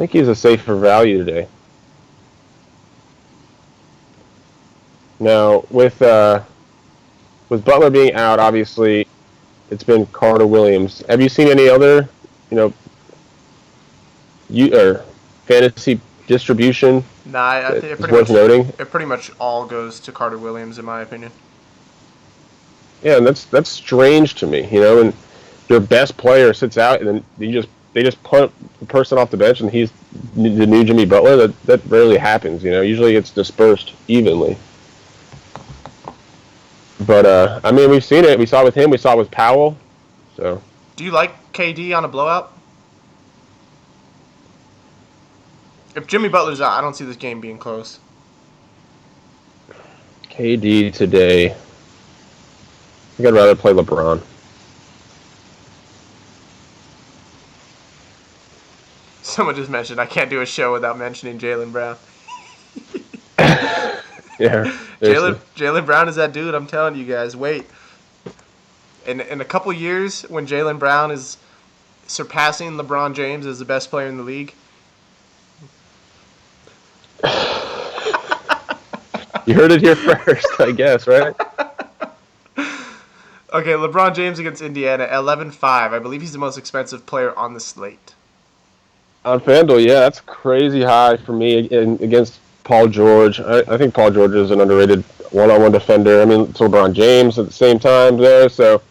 he's a safer value today. Now, with Butler being out, obviously, it's been Carter Williams. Have you seen any other, fantasy distribution? Nah, it's worth noting. It pretty much all goes to Carter Williams, in my opinion. Yeah, and that's strange to me, and your best player sits out, and then they just put the person off the bench, and he's the new Jimmy Butler. That rarely happens, Usually it's dispersed evenly. But I mean, we've seen it. We saw it with him. We saw it with Powell. So. Do you like KD on a blowout? If Jimmy Butler's out, I don't see this game being close. KD today. think I'd rather play LeBron. Someone just mentioned I can't do a show without mentioning Jaylen Brown. Yeah, seriously. Jaylen Brown is that dude. I'm telling you guys. Wait, in a couple years, when Jaylen Brown is surpassing LeBron James as the best player in the league. You heard it here first, I guess, right? Okay, LeBron James against Indiana, 11-5. I believe he's the most expensive player on the slate. On FanDuel, yeah, that's crazy high for me against Paul George. I think Paul George is an underrated one-on-one defender. I mean, it's LeBron James at the same time there, so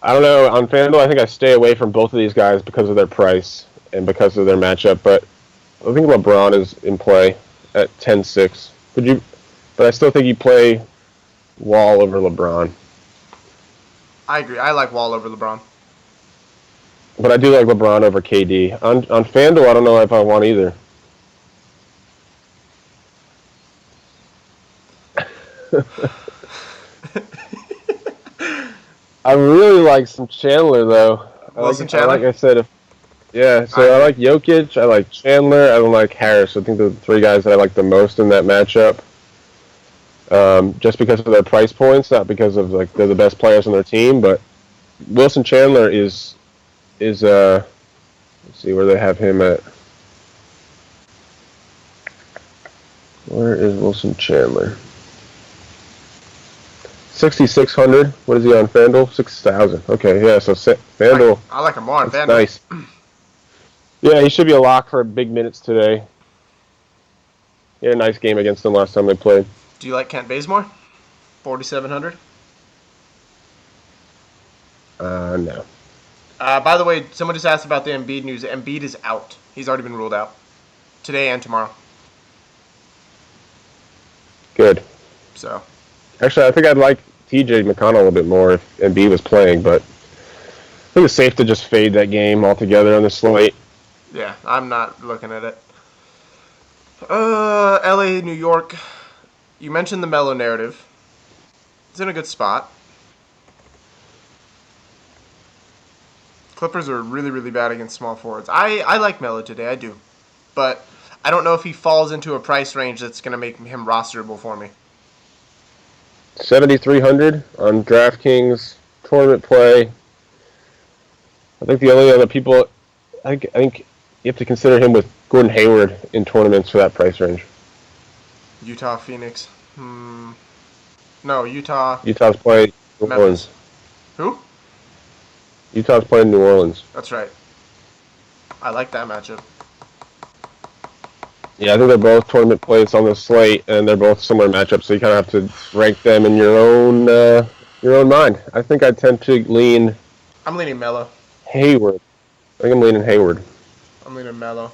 I don't know. On FanDuel, I think I stay away from both of these guys because of their price and because of their matchup, but I think LeBron is in play at 10-6. But I still think you play Wall over LeBron. I agree. I like Wall over LeBron. But I do like LeBron over KD. On FanDuel, I don't know if I want either. I really like some Chandler, though. Wilson Chandler? Like I said, I like Jokic, I like Chandler, I don't like Harris. I think the three guys that I like the most in that matchup. Just because of their price points, not because of like they're the best players on their team, but Wilson Chandler is let's see where they have him at. Where is Wilson Chandler? 6,600. What is he on FanDuel? 6,000. Okay, yeah. So FanDuel. I like him more on FanDuel. Nice. Yeah, he should be a lock for big minutes today. He had a nice game against them last time they played. Do you like Kent Bazemore? 4,700. No. By the way, someone just asked about the Embiid news. Embiid is out. He's already been ruled out today and tomorrow. Good. So. Actually, I think I'd like TJ McConnell a little bit more if Embiid was playing, but I think it's safe to just fade that game altogether on the slate. Yeah, I'm not looking at it. LA, New York. You mentioned the Melo narrative. It's in a good spot. Clippers are really, really bad against small forwards. I like Melo today, I do. But I don't know if he falls into a price range that's going to make him rosterable for me. 7,300 on DraftKings tournament play. I think the only other people, I think you have to consider him with Gordon Hayward in tournaments for that price range. Utah, Phoenix. No, Utah. Utah's playing New Orleans. Who? Utah's playing New Orleans. That's right. I like that matchup. Yeah, I think they're both tournament plays on the slate, and they're both similar matchups, so you kind of have to rank them in your own mind. I think I tend to lean. I'm leaning Melo. Hayward. I think I'm leaning Hayward. I'm leaning Melo.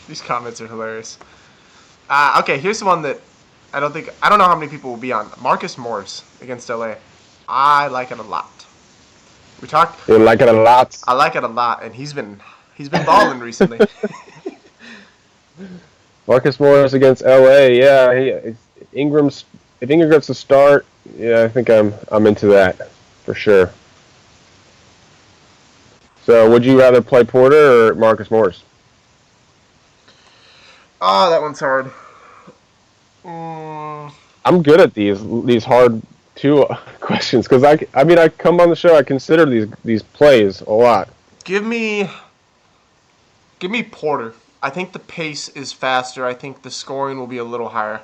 These comments are hilarious. Okay, here's the one that I don't know how many people will be on. Marcus Morris against LA. I like it a lot. We talked. You like it a lot. I like it a lot, and he's been balling recently. Marcus Morris against LA. Yeah, if Ingram gets the start, yeah, I think I'm into that for sure. So, would you rather play Porter or Marcus Morris? Oh, that one's hard. I'm good at these hard two questions because I come on the show, I consider these plays a lot. Give me Porter. I think the pace is faster. I think the scoring will be a little higher.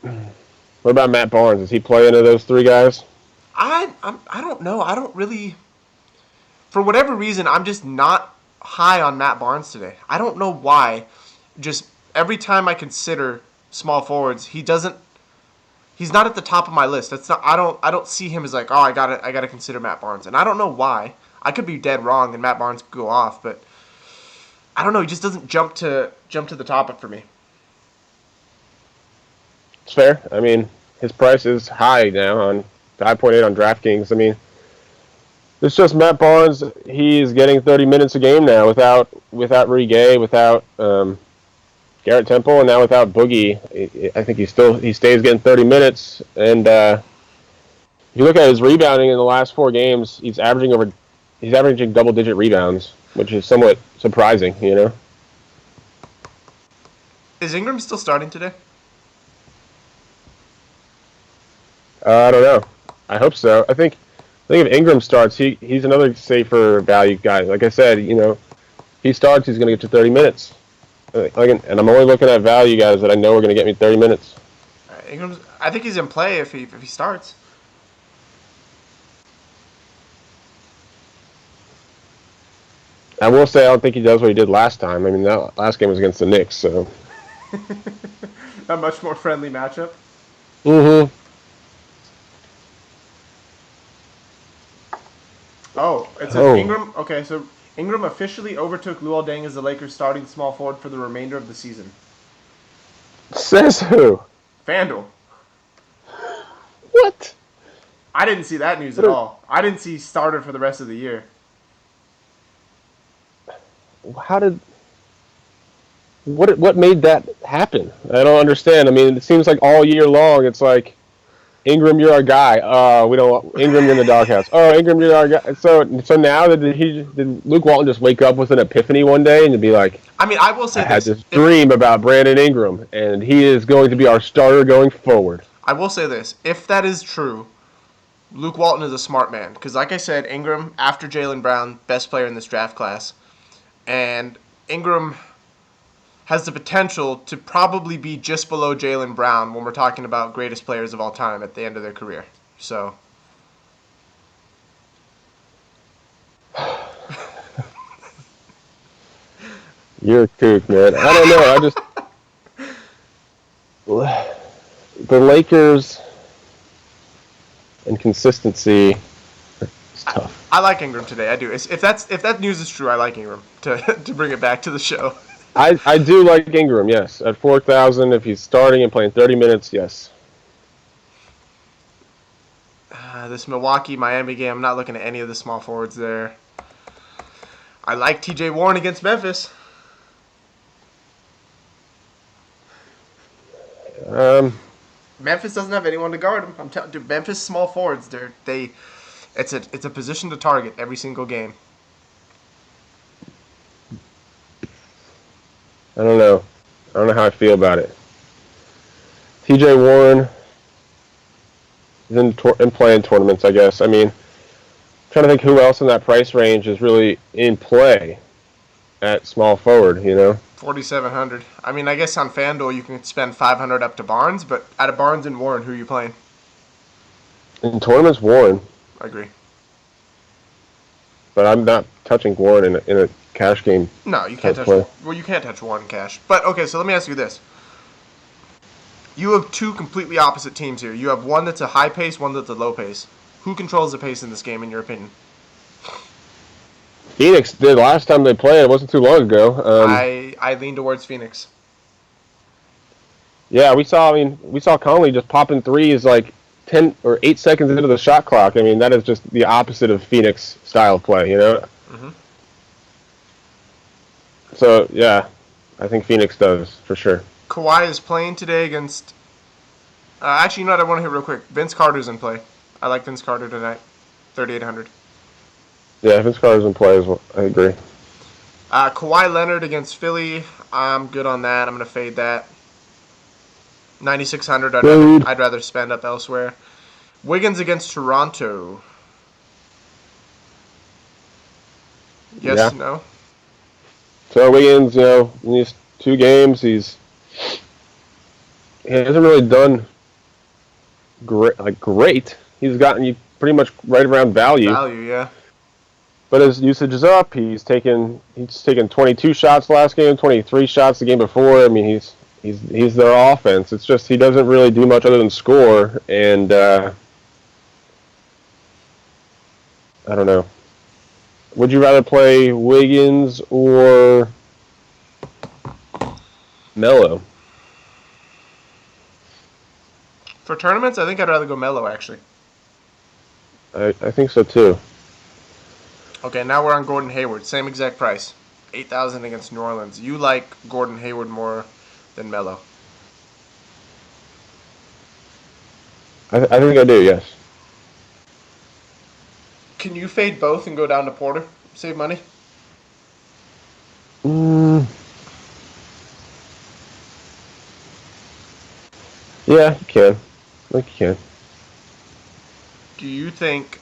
What about Matt Barnes? Does he play into those three guys? I don't know. I don't really. For whatever reason, I'm just not high on Matt Barnes today. I don't know why. Just every time I consider small forwards, he's not at the top of my list. That's not. I don't see him as like, oh, I gotta consider Matt Barnes, and I don't know why. I could be dead wrong, and Matt Barnes could go off, but I don't know. He just doesn't jump to the top for me. It's fair. I mean, his price is high now on 5.8 on DraftKings. I mean, It's just Matt Barnes. He's getting 30 minutes a game now without Rudy Gay, without Garrett Temple, and now without Boogie. I think he stays getting 30 minutes. And if you look at his rebounding in the last 4 games, he's averaging double-digit rebounds, which is somewhat surprising. Is Ingram still starting today? I don't know. I hope so. I think if Ingram starts, he's another safer value guy. Like I said, he starts, he's going to get to 30 minutes. And I'm only looking at value guys that I know are going to get me 30 minutes. I think he's in play if he starts. I will say I don't think he does what he did last time. I mean, that last game was against the Knicks, so. A much more friendly matchup. Mm-hmm. Oh, it says Ingram. Okay, so Ingram officially overtook Luol Deng as the Lakers' starting small forward for the remainder of the season. Says who? FanDuel. What? I didn't see that news at all. I didn't see starter for the rest of the year. What made that happen? I don't understand. I mean, it seems like all year long it's like, Ingram, you're our guy. We don't want Ingram, you're in the doghouse. Oh, Ingram, you're our guy. So now did Luke Walton just wake up with an epiphany one day and be like, I mean, I will say I had this dream about Brandon Ingram, and he is going to be our starter going forward. I will say this: if that is true, Luke Walton is a smart man. Because, like I said, Ingram, after Jaylen Brown, best player in this draft class. And Ingram has the potential to probably be just below Jaylen Brown when we're talking about greatest players of all time at the end of their career. So. You're a kook, man. I don't know. The Lakers and consistency is tough. I like Ingram today. I do. If that news is true, I like Ingram to bring it back to the show. I do like Ingram, yes. At 4,000, if he's starting and playing 30 minutes, yes. This Milwaukee-Miami game, I'm not looking at any of the small forwards there. I like T.J. Warren against Memphis. Memphis doesn't have anyone to guard him. I'm telling you, Memphis small forwards, it's a position to target every single game. I don't know. I don't know how I feel about it. T.J. Warren is in playing tournaments, I guess. I mean, I'm trying to think who else in that price range is really in play at small forward, 4,700. I mean, I guess on FanDuel you can spend 500 up to Barnes, but out of Barnes and Warren, who are you playing? In tournaments, Warren. I agree. But I'm not touching Warren in a cash game. No, you can't touch. Well, you can't touch Warren cash. But okay, so let me ask you this: you have two completely opposite teams here. You have one that's a high pace, one that's a low pace. Who controls the pace in this game, in your opinion? Phoenix did last time they played. It wasn't too long ago. I lean towards Phoenix. Yeah, we saw Conley just popping threes like 10 or 8 seconds into the shot clock. I mean, that is just the opposite of Phoenix style of play, Mm-hmm. So, yeah, I think Phoenix does, for sure. Kawhi is playing today against... actually, you know what I want to hit real quick? Vince Carter's in play. I like Vince Carter tonight. 3,800. Yeah, Vince Carter's in play as well. I agree. Kawhi Leonard against Philly. I'm good on that. I'm going to fade that. 9,600. I'd rather spend up elsewhere. Wiggins against Toronto. Yes, yeah. No? So Wiggins, in these 2 games, he hasn't really done great. He's gotten you pretty much right around value. Value, yeah. But his usage is up. He's taken 22 shots last game, 23 shots the game before. I mean, he's their offense. It's just he doesn't really do much other than score, and I don't know. Would you rather play Wiggins or Melo? For tournaments, I think I'd rather go Melo, actually. I think so, too. Okay, now we're on Gordon Hayward. Same exact price. 8,000 against New Orleans. You like Gordon Hayward more than Melo. I think I do. Yes. Can you fade both and go down to Porter? Save money? Mm, yeah, you can. I think you can. Do you think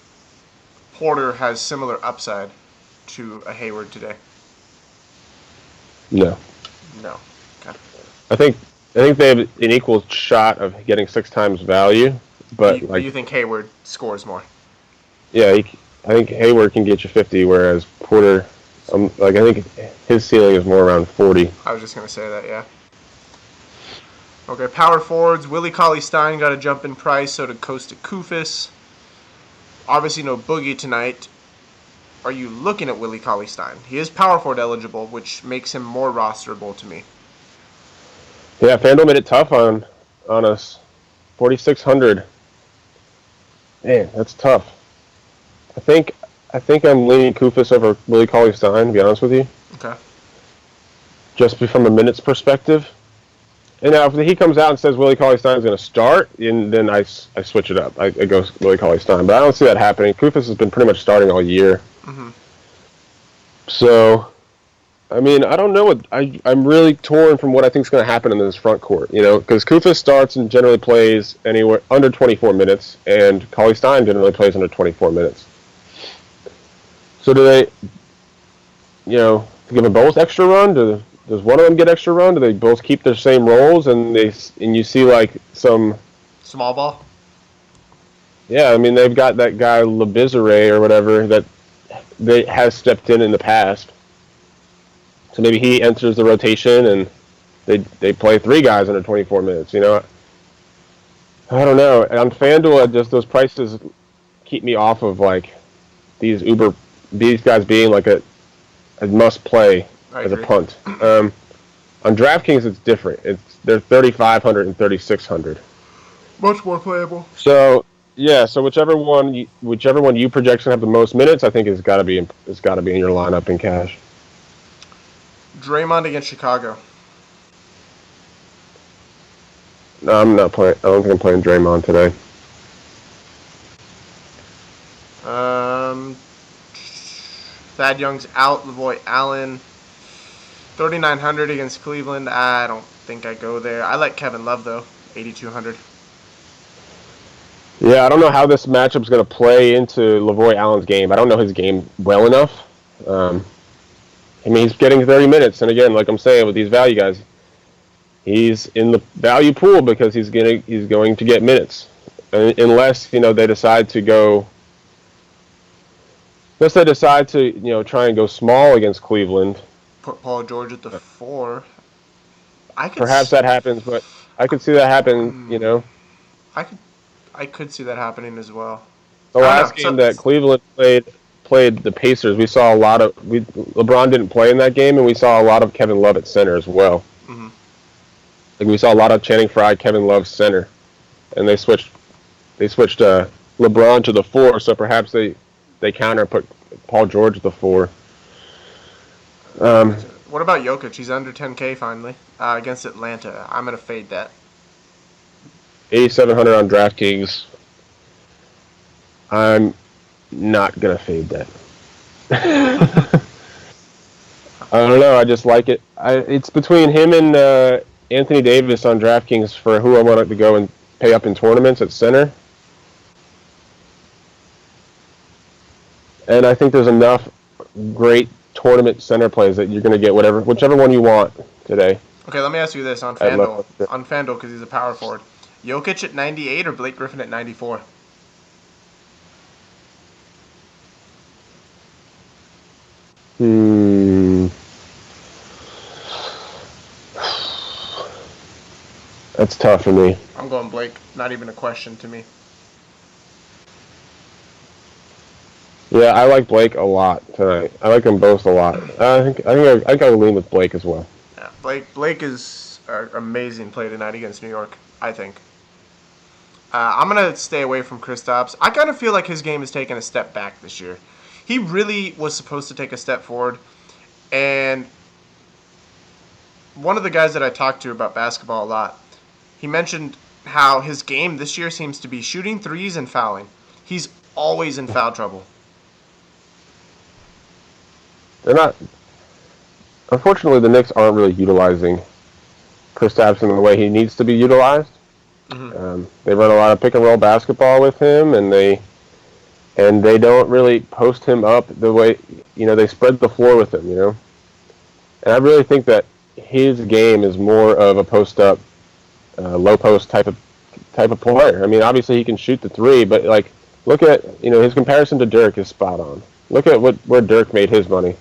Porter has similar upside to a Hayward today? No. No. Okay. I think they have an equal shot of getting 6 times value, but But like, you think Hayward scores more? yeah, I think Hayward can get you 50, whereas Porter, like I think his ceiling is more around 40. I was just gonna say that, yeah. Okay, power forwards. Willie Cauley-Stein got a jump in price. So did Costa Kufis. Obviously, no Boogie tonight. Are you looking at Willie Cauley-Stein? He is power forward eligible, which makes him more rosterable to me. Yeah, FanDuel made it tough on us. 4,600. Man, that's tough. I think I'm leaning Kufis over Willie Cauley-Stein, to be honest with you, Okay. just from a minutes perspective. And now if he comes out and says Willie Cauley-Stein is going to start, and then I switch it up. I go Willie Cauley-Stein, but I don't see that happening. Kufis has been pretty much starting all year. Mm-hmm. So, I mean, I don't know what I'm really torn from what I think is going to happen in this front court. Because Kufis starts and generally plays anywhere under 24 minutes, and Cauley-Stein generally plays under 24 minutes. So do they, give them both extra run? Does one of them get extra run? Do they both keep their same roles? And you see like some small ball. Yeah, I mean they've got that guy Lebizere or whatever that they has stepped in the past. So maybe he enters the rotation and they play 3 guys under 24 minutes. I don't know. On FanDuel, just those prices keep me off of like these guys being like a must play as a punt. On DraftKings, it's different. They're 3,500 and 3,600. Much more playable. So yeah, so whichever one you project to have the most minutes, I think has got to be in your lineup in cash. Draymond against Chicago. No, I'm not playing. I don't think I'm playing Draymond today. Thad Young's out. Lavoy Allen. 3,900 against Cleveland. I don't think I go there. I like Kevin Love though. 8,200. Yeah, I don't know how this matchup's going to play into Lavoy Allen's game. I don't know his game well enough. I mean, he's getting 30 minutes, and again, like I'm saying with these value guys, he's in the value pool because he's going to get minutes, unless they decide to go. Unless they decide to try and go small against Cleveland. Put Paul George at the 4. Perhaps that happens, but I could see that happen. I could see that happening as well. The last game that Cleveland played the Pacers, we saw a lot of LeBron didn't play in that game, and we saw a lot of Kevin Love at center as well. Mm-hmm. Like we saw a lot of Channing Frye, Kevin Love center, and they switched LeBron to the 4, so perhaps they counter put Paul George at the 4. What about Jokic? He's under 10K finally against Atlanta. I'm gonna fade that. 8,700 on DraftKings. I'm not gonna fade that. I don't know. I just like it. It's between him and Anthony Davis on DraftKings for who I want to go and pay up in tournaments at center. And I think there's enough great tournament center plays that you're going to get whichever one you want today. Okay, let me ask you this on FanDuel. On FanDuel, because he's a power forward. Jokic at 98 or Blake Griffin at 94? That's tough for me. I'm going Blake. Not even a question to me. Yeah, I like Blake a lot tonight. I like them both a lot. I think I'll lean with Blake as well. Yeah, Blake is an amazing play tonight against New York, I think. I'm going to stay away from Kristaps. I kind of feel like his game has taken a step back this year. he really was supposed to take a step forward. And one of the guys that I talked to about basketball a lot, he mentioned how his game this year seems to be shooting threes and fouling. He's always in foul trouble. They're not. Unfortunately, the Knicks aren't really utilizing Kristaps in the way he needs to be utilized. They run a lot of pick and roll basketball with him, and they don't really post him up the way they spread the floor with him. And I really think that his game is more of a post up, low post type of player. I mean, obviously he can shoot the three, but like look at his comparison to Dirk is spot on. Look at where Dirk made his money.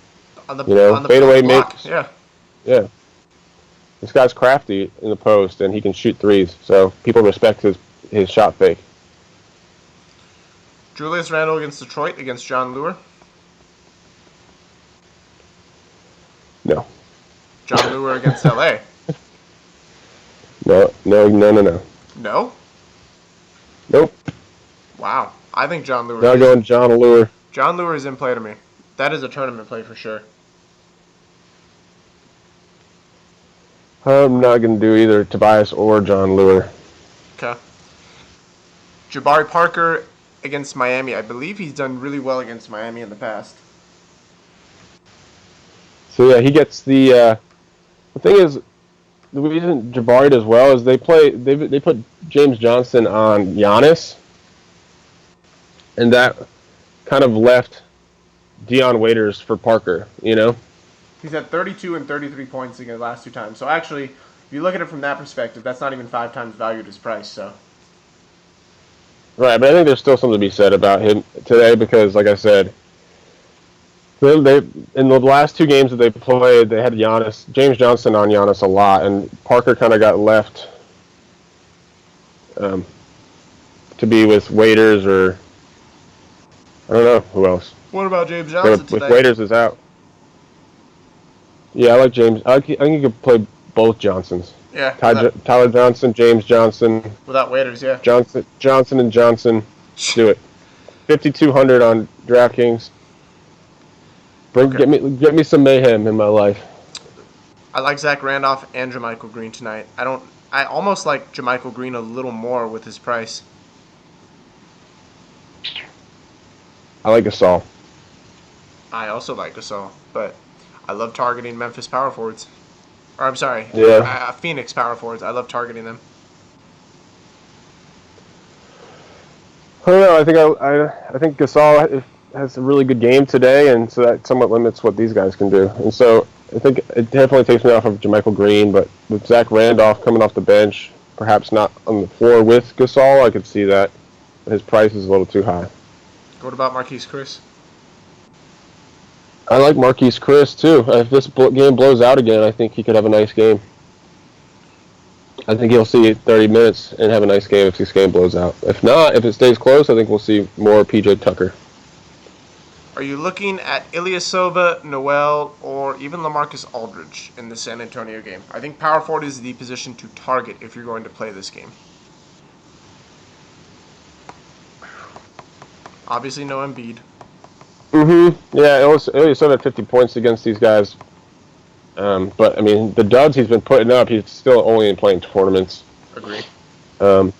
On the fadeaway block. makes. Yeah. This guy's crafty in the post, and he can shoot threes. So people respect his shot fake. Julius Randle against Detroit against John Lure. No. John Lure against LA. No. No? Nope. Wow. I think John Lure Now going John Lure. John Lure is in play to me. That is a tournament play for sure. I'm not going to do either Tobias or John Lure. Okay. Jabari Parker against Miami. I believe he's done really well against Miami in the past. So yeah, he gets the thing is, the reason Jabari does well is they put James Johnson on Giannis, and that kind of left Dion Waiters for Parker, He's had 32 and 33 points in the last two times. So actually, if you look at it from that perspective, that's not even 5 times valued his price. So. Right, but I think there's still something to be said about him today because, like I said, they in the last 2 games that they played, they had James Johnson on Giannis a lot, and Parker kind of got left to be with Waiters or I don't know who else. What about James Johnson today? With Waiters is out. Yeah, I like James. I think you could play both Johnsons. Yeah. Tyler Johnson, James Johnson. Without Waiters, yeah. Johnson and Johnson. Do it. 5,200 on DraftKings. Get me some mayhem in my life. I like Zach Randolph and JaMychal Green tonight. I almost like JaMychal Green a little more with his price. I like Gasol. I also like Gasol, but I love targeting Memphis power forwards. Or I'm sorry, Phoenix power forwards. I love targeting them. I don't know. I think Gasol has a really good game today, and so that somewhat limits what these guys can do. And so I think it definitely takes me off of JaMychal Green, but with Zach Randolph coming off the bench, perhaps not on the floor with Gasol, I could see that. But his price is a little too high. What about Marquise Chris? I like Marquise Chris, too. If this game blows out again, I think he could have a nice game. I think he'll see 30 minutes and have a nice game if this game blows out. If not, if it stays close, I think we'll see more P.J. Tucker. Are you looking at Ilyasova, Noel, or even LaMarcus Aldridge in the San Antonio game? I think power forward is the position to target if you're going to play this game. Obviously, no Embiid. Yeah, Ilyasova had 50 points against these guys. But, I mean, the duds he's been putting up, he's still only playing tournaments. Agreed. I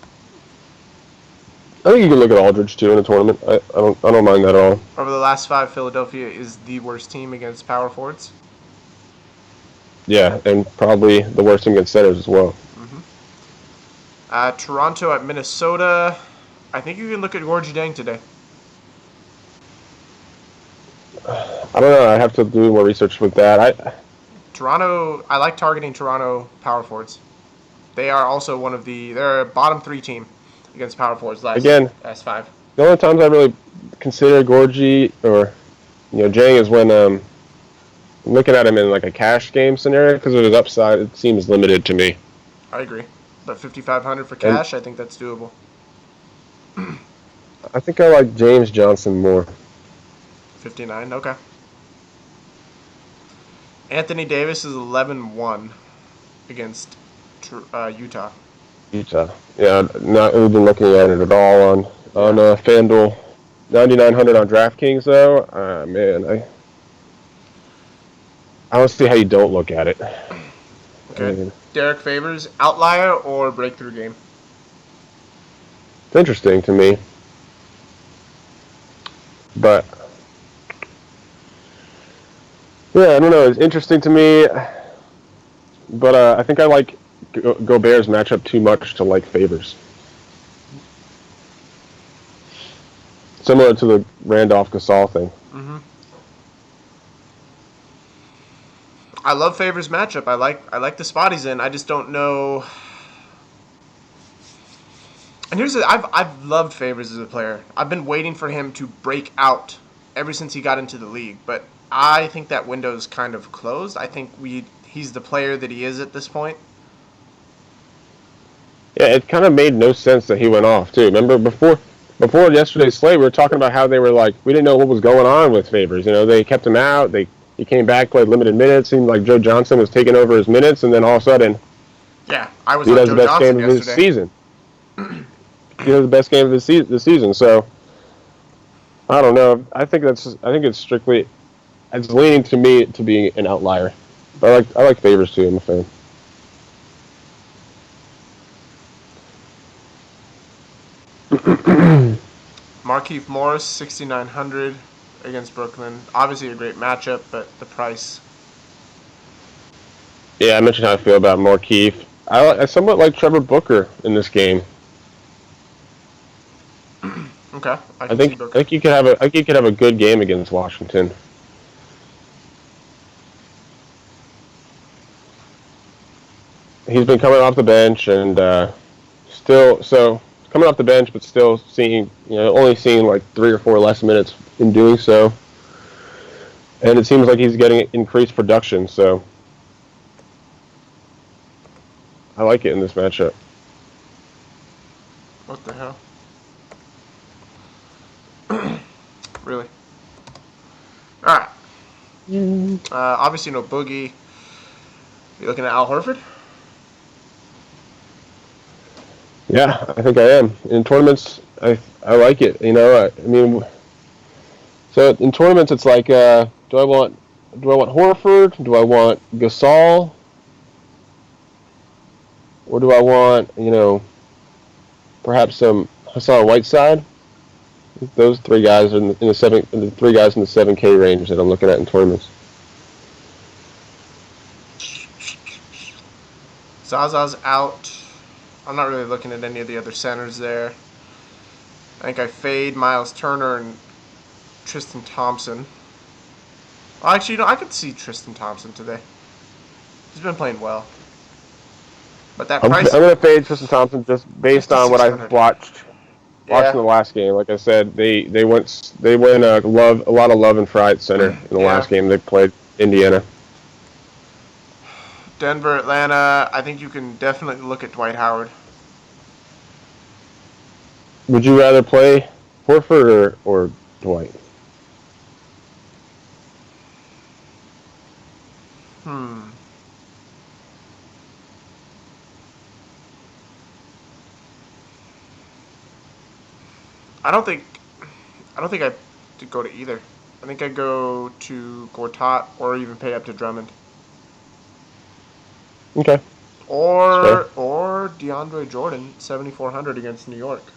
think you can look at Aldridge, too, in a tournament. I don't mind that at all. Over the last 5, Philadelphia is the worst team against power forwards. Yeah, and probably the worst team against centers as well. Toronto at Minnesota. I think you can look at Gorgie Deng today. I don't know. I have to do more research with that. I like targeting Toronto power forwards. They are also they're a bottom 3 team against power forwards last S5. The only times I really consider Gorgie or Jang is when looking at him in like a cash game scenario because of his upside. It seems limited to me. I agree, but 5,500 for cash, I think that's doable. I think I like James Johnson more. 59, okay. Anthony Davis is 11-1 against Utah. Yeah, not even looking at it at all on FanDuel. $9,900 on DraftKings though. Man, I don't see how you don't look at it. I Okay. mean, Derek Favors, outlier or breakthrough game? it's interesting to me, but yeah, I don't know. It's interesting to me, but I think I like Gobert's matchup too much to like Favors. Similar to the Randolph Gasol thing. Mm-hmm. I love Favors matchup. I like the spot he's in. I just don't know. And I've loved Favors as a player. I've been waiting for him to break out ever since he got into the league, but I think that window's kind of closed. I think he's the player that he is at this point. Yeah, it kind of made no sense that he went off too. Remember before yesterday's slate, we were talking about how they were like we didn't know what was going on with Favors. You know, they kept him out. He came back, played limited minutes. Seemed like Joe Johnson was taking over his minutes, and then all of a sudden Yeah, I was he on does the Joe best Johnson game of his yesterday. season. He does the best game of the season. So I don't know. I think it's strictly it's leaning to me to be an outlier. I like Favors too. I'm a fan. Markieff Morris, 6,900 against Brooklyn. Obviously a great matchup, but the price. Yeah, I mentioned how I feel about Markeith. I somewhat like Trevor Booker in this game. Okay, I I can see think I Booker. think you could have a I think you could have a good game against Washington. He's been coming off the bench and still coming off the bench, but still seeing only seeing like 3 or 4 less minutes in doing so, and it seems like he's getting increased production. So I like it in this matchup. What the hell? Really? All right. Obviously no Boogie. You looking at Al Horford? Yeah, I think I am in tournaments. I like it. I mean, so in tournaments it's like, do I want Horford? Do I want Gasol? Or do I want perhaps some Hassan Whiteside? Those three guys are in the seven. The three guys in the 7K range that I'm looking at in tournaments. Zaza's out. I'm not really looking at any of the other centers there. I think I fade Miles Turner and Tristan Thompson. Well, actually, I could see Tristan Thompson today. He's been playing well. But that I'm price, going to fade Tristan Thompson just based on what I've 5,600. watched Yeah, in the last game. Like I said, they went a lot of love and fry at center in the yeah. last game they played Indiana. Denver, Atlanta. I think you can definitely look at Dwight Howard. Would you rather play Horford or Dwight? Hmm. I don't think. I don't think I go to either. I think I go to Gortat or even pay up to Drummond Okay, that's fair. or DeAndre Jordan, 7,400 against New York.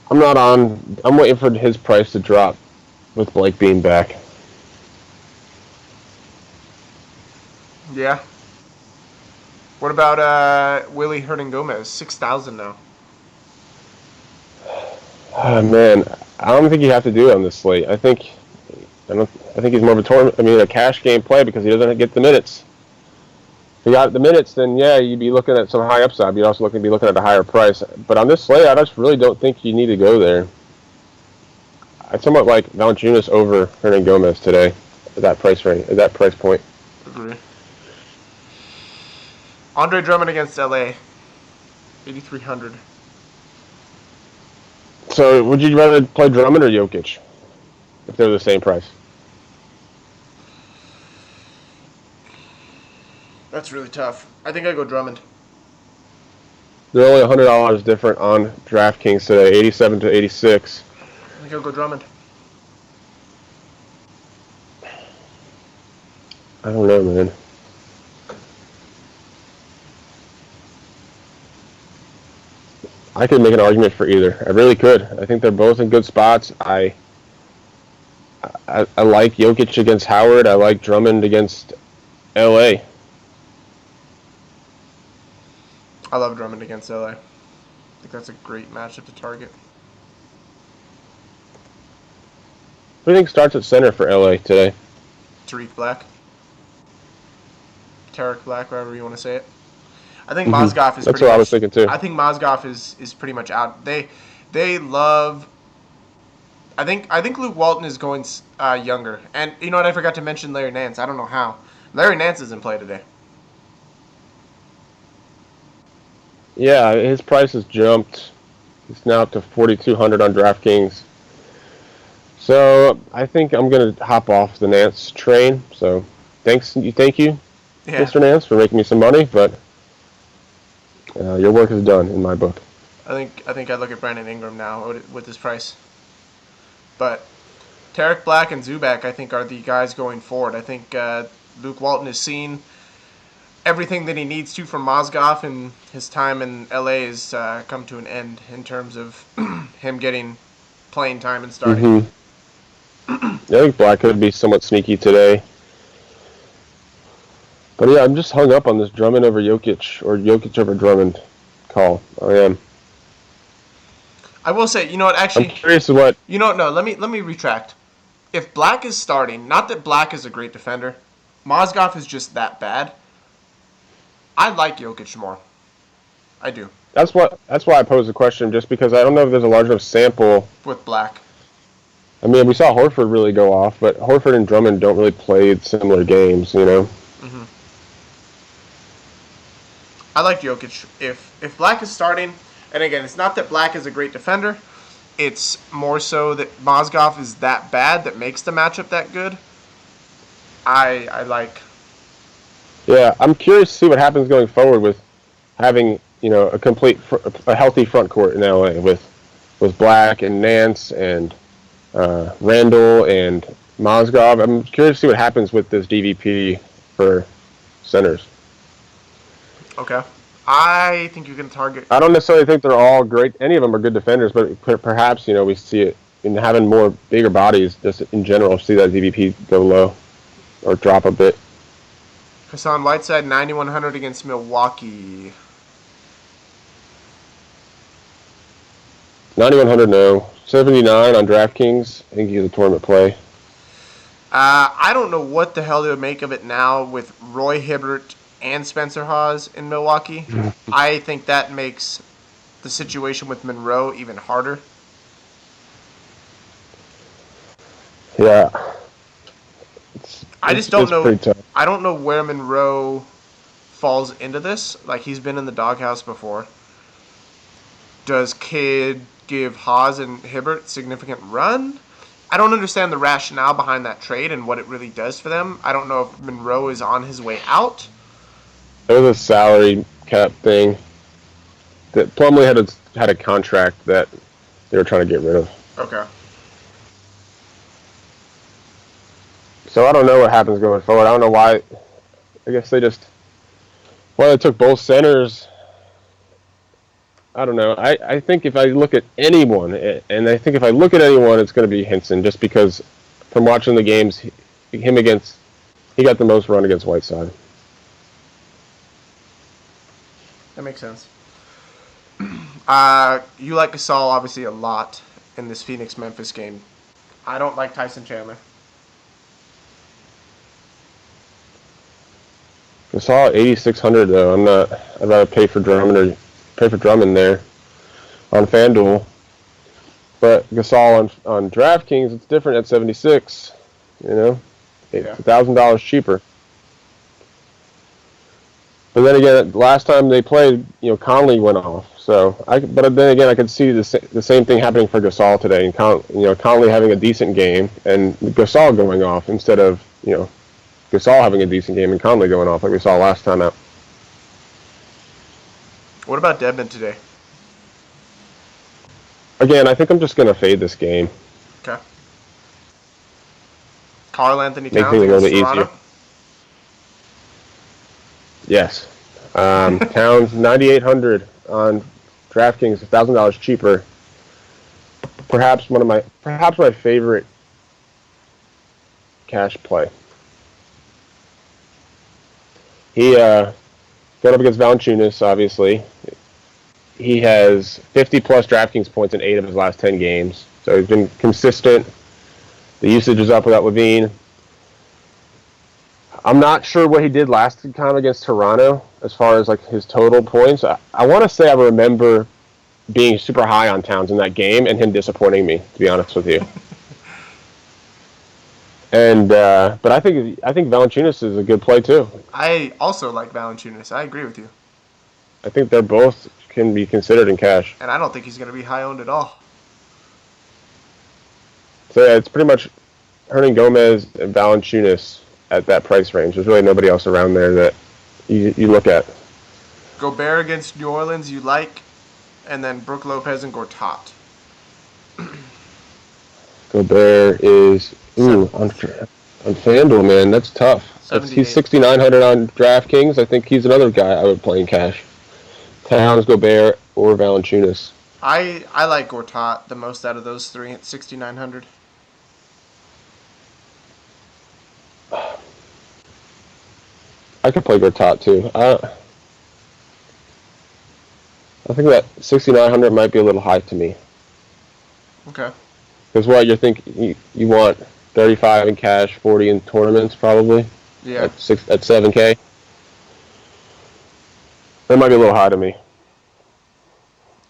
I'm not on. I'm waiting for his price to drop with Blake being back. Yeah. What about Willie Hernan Gomez? 6,000 now. Oh, man, I don't think you have to do it on this slate. I think he's more of a tournament. I mean, a cash game play because he doesn't get the minutes. If he got the minutes, then yeah, you'd be looking at some high upside. You'd also be looking at a higher price. But on this slate, I just really don't think you need to go there. I somewhat like Valanciunas over Hernan Gomez today at that price range, at that price point. Agree. Andre Drummond against LA, 8,300. So, would you rather play Drummond or Jokic if they're the same price? That's really tough. I think I go Drummond. They're only $100 different on DraftKings today, 87 to 86. I think I'll go Drummond. I don't know, man. I could make an argument for either. I really could. I think they're both in good spots. I like Jokic against Howard. I like Drummond against LA. I love Drummond against LA. I think that's a great matchup to target. Who do you think starts at center for LA today? Tariq Black. Tarek Black, whatever you want to say it. I think Mozgov is That's pretty what much, I was thinking too. I think Mozgov is pretty much out. They love. I think Luke Walton is going younger, and you know what? I forgot to mention Larry Nance. I don't know how. Larry Nance is in play today. Yeah, his price has jumped. He's now up to 4,200 on DraftKings. So I think I'm gonna hop off the Nance train. So thank you, Yeah, Mr. Nance, for making me some money. But your work is done in my book. I think I look at Brandon Ingram now with this price. But Tarek Black and Zubac, I think, are the guys going forward. I think Luke Walton has seen everything that he needs to from Mozgov, and his time in LA has come to an end in terms of him getting playing time and starting. Mm-hmm. I think Black could be somewhat sneaky today. But yeah, I'm just hung up on this Drummond over Jokic or Jokic over Drummond call. I am. I will say, you know what? Actually, I'm curious what. you know what? No, let me retract. If Black is starting, not that Black is a great defender, Mozgov is just that bad. I like Jokic more. I do. That's why I posed the question, just because I don't know if there's a large enough sample. With Black. I mean, we saw Horford really go off, but Horford and Drummond don't really play similar games, you know. Mm-hmm. I like Jokic. If Black is starting, and again, it's not that Black is a great defender. It's more so that Mozgov is that bad that makes the matchup that good. I like. Yeah, I'm curious to see what happens going forward with having, you know, a healthy front court in LA with Black and Nance and Randall and Mozgov. I'm curious to see what happens with this DVP for centers. Okay. I think you can target. I don't necessarily think they're all great. Any of them are good defenders, but perhaps, you know, we see it in having more bigger bodies. Just in general, see that DVP go low or drop a bit. Hassan Whiteside 9,100 against Milwaukee. 9,100, no. 79 on DraftKings. I think he's a tournament play. I don't know what the hell to make of it now with Roy Hibbert and Spencer Hawes in Milwaukee. I think that makes the situation with Monroe even harder. Yeah. I just don't know. Pretty tough. I don't know where Monroe falls into this. Like, he's been in the doghouse before. Does Kidd give Hawes and Hibbert significant run? I don't understand the rationale behind that trade and what it really does for them. I don't know if Monroe is on his way out. It was a salary cap thing that Plumlee had a contract that they were trying to get rid of. Okay. So I don't know what happens going forward. I don't know why. I guess they took both centers. I don't know. I think if I look at anyone, and I think if I look at anyone, it's going to be Henson, just because from watching the games, he got the most run against Whiteside. That makes sense. You like Gasol obviously a lot in this Phoenix-Memphis game. I don't like Tyson Chandler. Gasol 8,600 though. I'd rather pay for Drummond there on FanDuel. But Gasol on DraftKings, it's different at 76. You know, it's $1,000 cheaper. But then again, last time they played, you know, Conley went off. But then again, I could see the same thing happening for Gasol today, and Conley having a decent game and Gasol going off instead of, you know, Gasol having a decent game and Conley going off like we saw last time out. What about Dedmon today? Again, I think I'm just going to fade this game. Okay. Karl Anthony Make Towns things a little against bit Toronto? easier. Yes. Towns 9,800 on DraftKings, $1,000 cheaper. Perhaps my favorite cash play. He got up against Valanciunas, obviously. He has 50-plus DraftKings points in 8 of his last 10 games. So he's been consistent. The usage is up without Levine. I'm not sure what he did last time against Toronto as far as like his total points. I want to say I remember being super high on Towns in that game and him disappointing me, to be honest with you. And but I think Valanciunas is a good play too. I also like Valanciunas. I agree with you. I think they're both can be considered in cash. And I don't think he's going to be high owned at all. So yeah, it's pretty much Hernan Gomez and Valanciunas at that price range. There's really nobody else around there that you look at. Gobert against New Orleans, you like, and then Brook Lopez and Gortat. Gobert is on FanDuel, man. That's tough. He's 6,900 on DraftKings. I think he's another guy I would play in cash. Towns, Gobert, or Valanciunas. I like Gortat the most out of those three at 6,900. I could play Gortat too. I think that 6,900 might be a little high to me. Okay. Because what you're thinking, you want 35 in cash, 40 in tournaments, probably. Yeah. At 7K. That might be a little high to me.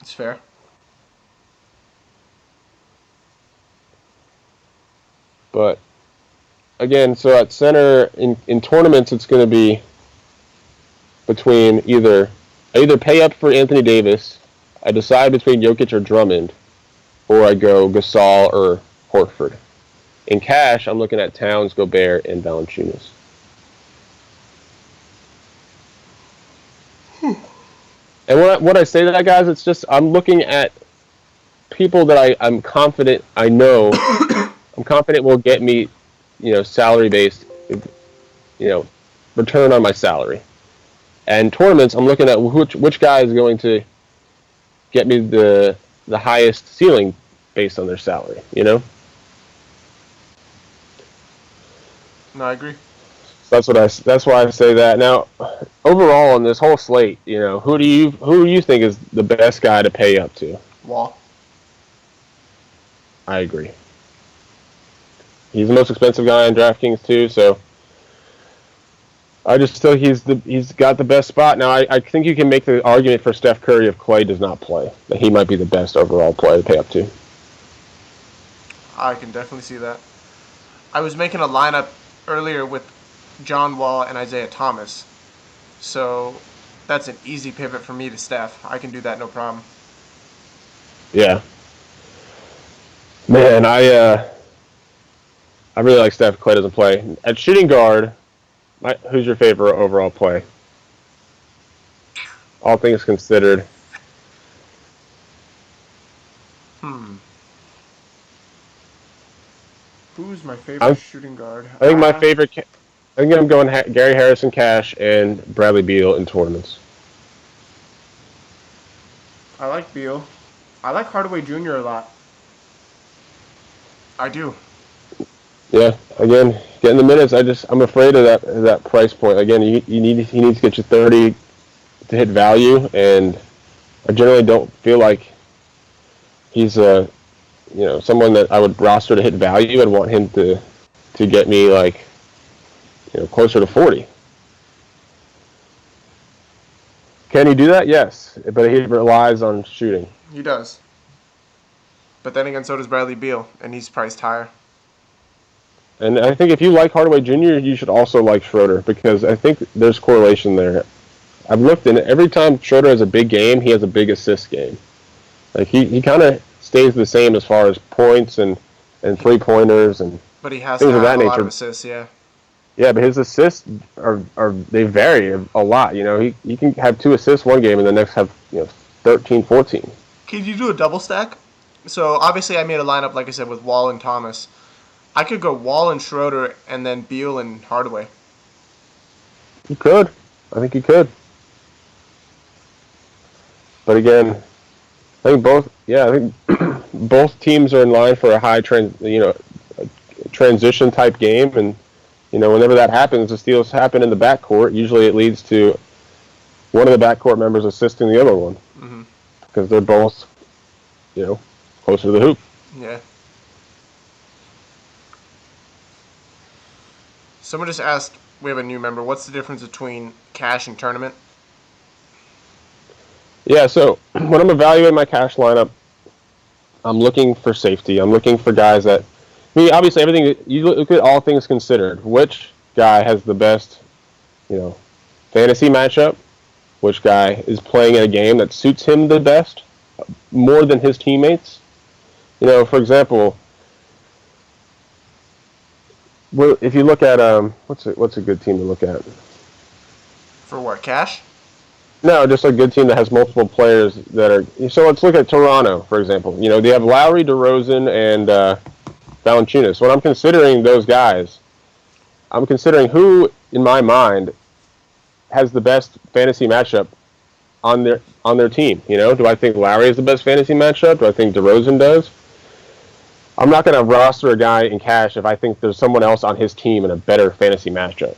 It's fair. But again, so at center in tournaments, it's going to be between I either pay up for Anthony Davis, I decide between Jokic or Drummond, or I go Gasol or Horford. In cash, I'm looking at Towns, Gobert, and Valanciunas. And when I say that, guys, it's just I'm looking at people that I'm confident I know. I'm confident will get me, salary based, return on my salary. And tournaments, I'm looking at which guy is going to get me the highest ceiling based on their salary. No, I agree. That's why I say that. Now, overall on this whole slate, who do you think is the best guy to pay up to? Wall. I agree. He's the most expensive guy on DraftKings too, so I just feel he's got the best spot. Now, I think you can make the argument for Steph Curry if Clay does not play, that he might be the best overall player to pay up to. I can definitely see that. I was making a lineup earlier with John Wall and Isaiah Thomas, so that's an easy pivot for me to Steph. I can do that no problem. Yeah. Man, I really like Steph. Clay doesn't play. At shooting guard, who's your favorite overall play? All things considered. Who's my favorite shooting guard? I think I think I'm going Gary Harrison cash and Bradley Beal in tournaments. I like Beal. I like Hardaway Jr. a lot. I do. Yeah, again, getting the minutes. I'm afraid of that price point. Again, he needs to get you 30 to hit value, and I generally don't feel like he's someone that I would roster to hit value. I'd want him to get me closer to 40. Can he do that? Yes, but he relies on shooting. He does. But then again, so does Bradley Beal, and he's priced higher. And I think if you like Hardaway Jr., you should also like Schroeder, because I think there's correlation there. I've looked, and every time Schroeder has a big game, he has a big assist game. Like he kind of stays the same as far as points and 3-pointers and but he has things to of have that a lot nature. of assists, yeah. Yeah, but his assists are they vary a lot. You know, he can have 2 assists one game and the next have 13, 14. Can you do a double stack? So obviously I made a lineup like I said with Wall and Thomas. I could go Wall and Schroeder and then Beal and Hardaway. You could. I think you could. But again, I think both. Yeah, I think both teams are in line for a high transition type game, and whenever that happens, the steals happen in the backcourt. Usually, it leads to one of the backcourt members assisting the other one because they're both, closer to the hoop. Yeah. Someone just asked. We have a new member. What's the difference between cash and tournament? Yeah, so when I'm evaluating my cash lineup, I'm looking for safety. I'm looking for guys that, obviously everything, you look at all things considered. Which guy has the best, fantasy matchup? Which guy is playing in a game that suits him the best, more than his teammates? For example, if you look at, what's a good team to look at? For what, cash? No, just a good team that has multiple players that are. So let's look at Toronto, for example. They have Lowry, DeRozan, and Valanciunas. When I'm considering those guys, I'm considering who, in my mind, has the best fantasy matchup on their team. Do I think Lowry is the best fantasy matchup? Do I think DeRozan does? I'm not going to roster a guy in cash if I think there's someone else on his team in a better fantasy matchup.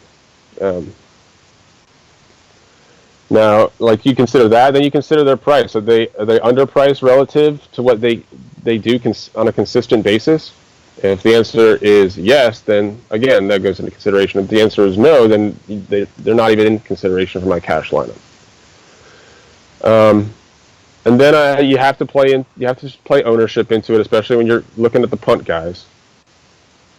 Now, like you consider that, then you consider their price. Are they underpriced relative to what they do on a consistent basis? If the answer is yes, then again that goes into consideration. If the answer is no, then they're not even in consideration for my cash lineup. And then you have to play ownership into it, especially when you're looking at the punt guys.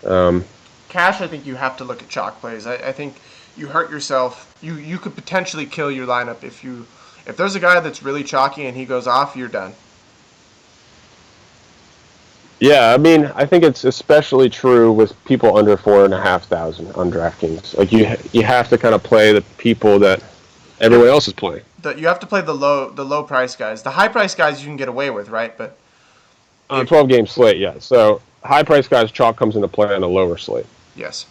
Cash, I think you have to look at chalk plays. I think you hurt yourself. You could potentially kill your lineup if there's a guy that's really chalky and he goes off, you're done. Yeah, I think it's especially true with people under 4,500 on DraftKings. Like you have to kind of play the people that everyone else is playing. You have to play the low price guys. The high price guys you can get away with, right? But on a 12-game slate, yeah. So high price guys, chalk comes into play on a lower slate. Yes.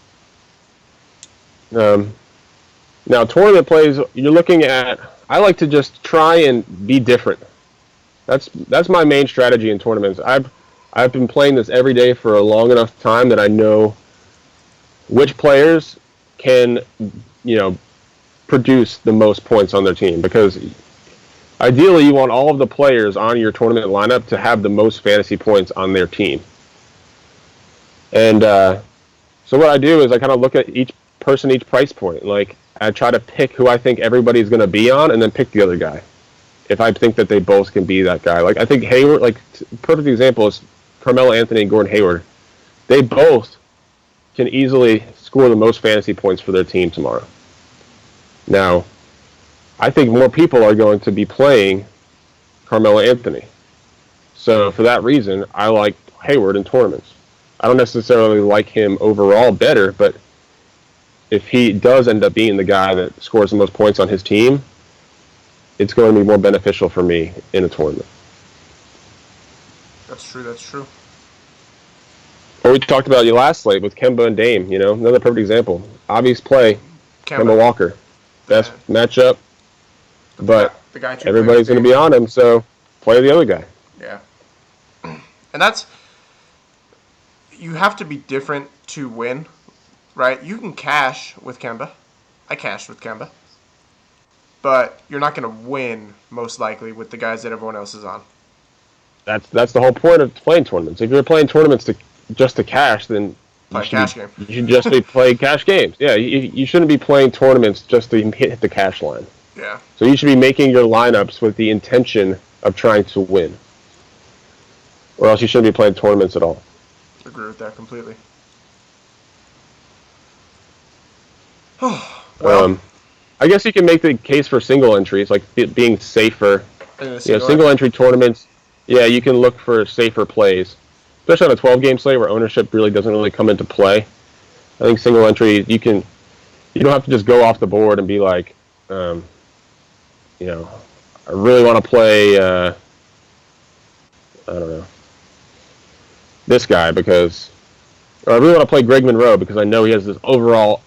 Now, tournament plays, you're looking at. I like to just try and be different. That's my main strategy in tournaments. I've been playing this every day for a long enough time that I know which players can, produce the most points on their team. Because ideally, you want all of the players on your tournament lineup to have the most fantasy points on their team. And so what I do is I kind of look at each person, each price point. Like I try to pick who I think everybody's going to be on, and then pick the other guy. If I think that they both can be that guy. Like I think Hayward, perfect example is Carmelo Anthony and Gordon Hayward. They both can easily score the most fantasy points for their team tomorrow. Now, I think more people are going to be playing Carmelo Anthony. So for that reason, I like Hayward in tournaments. I don't necessarily like him overall better, but if he does end up being the guy that scores the most points on his team, it's going to be more beneficial for me in a tournament. That's true. Or we talked about your last slate with Kemba and Dame, another perfect example. Obvious play, Kemba Walker. Best matchup, but the guy everybody's going to be on him, so play the other guy. Yeah. And you have to be different to win, right? You can cash with Kemba. I cashed with Kemba. But you're not going to win, most likely, with the guys that everyone else is on. That's the whole point of playing tournaments. If you're playing tournaments just to cash, then play a cash game. You should just be playing cash games. Yeah, you shouldn't be playing tournaments just to hit the cash line. Yeah. So you should be making your lineups with the intention of trying to win. Or else you shouldn't be playing tournaments at all. Agree with that completely. I guess you can make the case for single entries, like being safer. Single entry tournaments. Yeah, you can look for safer plays, especially on a 12-game slate where ownership really doesn't come into play. I think single entry, you can you don't have to just go off the board and be like, you know, I really want to play, I don't know, this guy because, or I really want to play Greg Monroe because I know he has this overall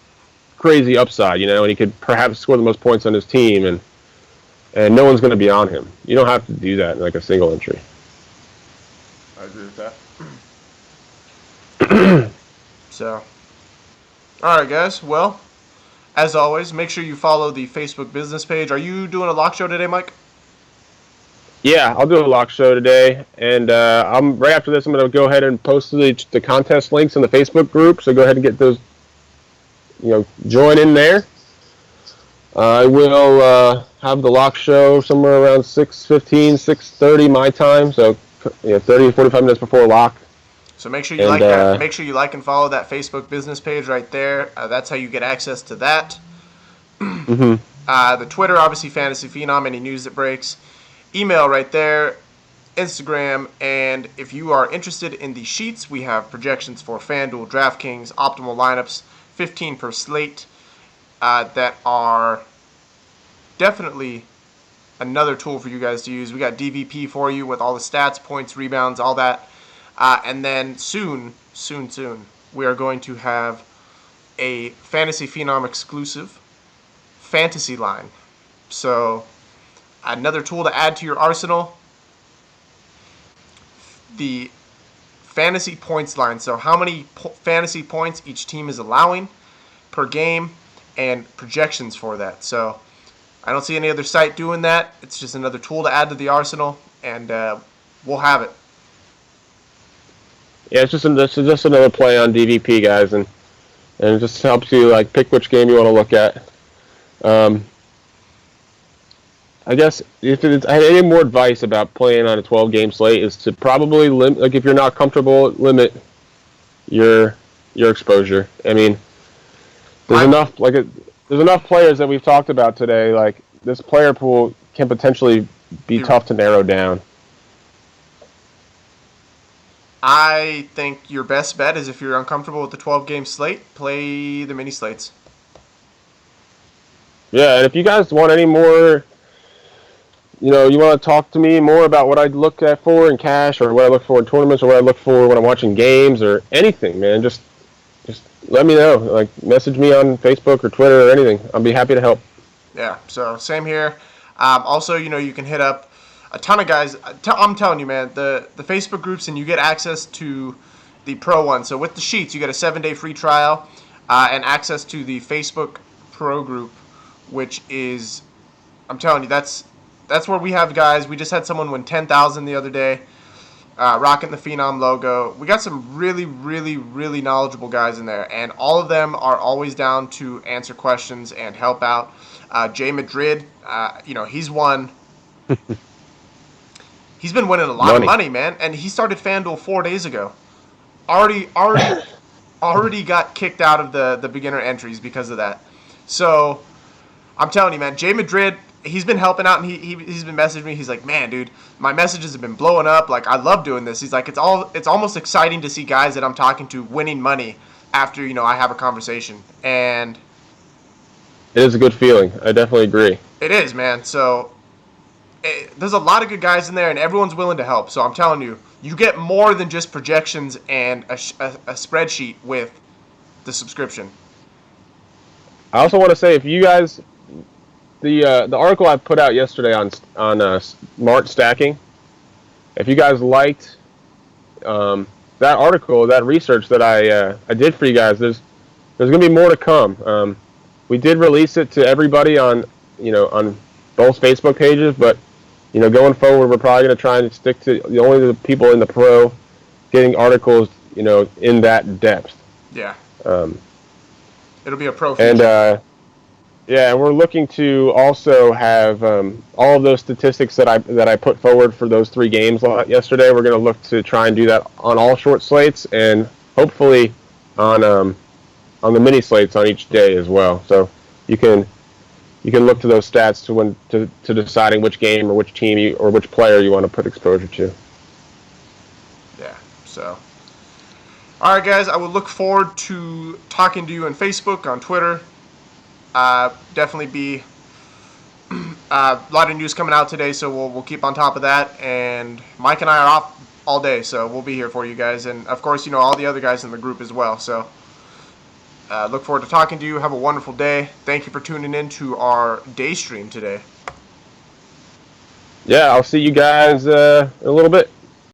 crazy upside, and he could perhaps score the most points on his team, and no one's going to be on him. You don't have to do that in like a single entry. I agree with that. So, all right, guys. Well, as always, make sure you follow the Facebook business page. Are you doing a lock show today, Mike? Yeah, I'll do a lock show today, and I'm right after this. I'm going to go ahead and post the contest links in the Facebook group. So go ahead and get those, join in there. I will have the lock show somewhere around 6:15, 6:30 my time. So 30 to 45 minutes before lock. So make sure you like that. Make sure you like and follow that Facebook business page right there. That's how you get access to that. Mm-hmm. The Twitter, obviously, Fantasy Phenom. Any news that breaks. Email right there. Instagram. And if you are interested in the sheets, we have projections for FanDuel, DraftKings, optimal lineups, 15 per slate. That are definitely another tool for you guys to use. We got DVP for you with all the stats, points, rebounds, all that. And then soon, we are going to have a Fantasy Phenom exclusive fantasy line. So another tool to add to your arsenal, the fantasy points line. So how many fantasy points each team is allowing per game and projections for that. So I don't see any other site doing that. It's just another tool to add to the arsenal, and we'll have it. Yeah, it's just another play on DVP, guys, and it just helps you like pick which game you want to look at. I guess I had any more advice about playing on a 12-game slate is to probably limit, like if you're not comfortable, limit your exposure. I mean, there's enough players that we've talked about today. Like this player pool can potentially be tough to narrow down. I think your best bet is if you're uncomfortable with the 12-game slate, play the mini slates. Yeah, and if you guys want any more, you want to talk to me more about what I look at for in cash, or what I look for in tournaments, or what I look for when I'm watching games, or anything, man, just let me know. Like, message me on Facebook or Twitter or anything. I'll be happy to help. Yeah, so same here. Also, you can hit up a ton of guys. I'm telling you, man, the Facebook groups, and you get access to the pro one. So with the sheets, you get a 7-day free trial and access to the Facebook pro group, which is, I'm telling you, that's where we have guys. We just had someone win 10,000 the other day, rocking the Phenom logo. We got some really, really, really knowledgeable guys in there, and all of them are always down to answer questions and help out. Jay Madrid, he's won. He's been winning a lot of money, man, and he started FanDuel 4 days ago. Already got kicked out of the beginner entries because of that. So I'm telling you, man, Jay Madrid, he's been helping out, and he's been messaging me. He's like, man, dude, my messages have been blowing up. Like, I love doing this. He's like, it's almost exciting to see guys that I'm talking to winning money after I have a conversation, and it is a good feeling. I definitely agree. It is, man. So there's a lot of good guys in there, and everyone's willing to help. So I'm telling you, you get more than just projections and a spreadsheet with the subscription. I also want to say, if you guys, the article I put out yesterday on smart stacking, if you guys liked that article, that research that I did for you guys, there's going to be more to come. We did release it to everybody on both Facebook pages, but going forward, we're probably going to try and stick to only the people in the pro getting articles, in that depth. Yeah. It'll be a pro feature. And and we're looking to also have all of those statistics that I put forward for those 3 games yesterday. We're going to look to try and do that on all short slates, and hopefully on the mini slates on each day as well. So you can look to those stats to deciding which game or which team or which player you want to put exposure to. Yeah. So, all right, guys. I will look forward to talking to you on Facebook, on Twitter, Definitely be a lot of news coming out today, so we'll keep on top of that. And Mike and I are off all day, so we'll be here for you guys, and of course, all the other guys in the group as well. So look forward to talking to you. Have a wonderful day. Thank you for tuning in to our day stream today. Yeah, I'll see you guys in a little bit.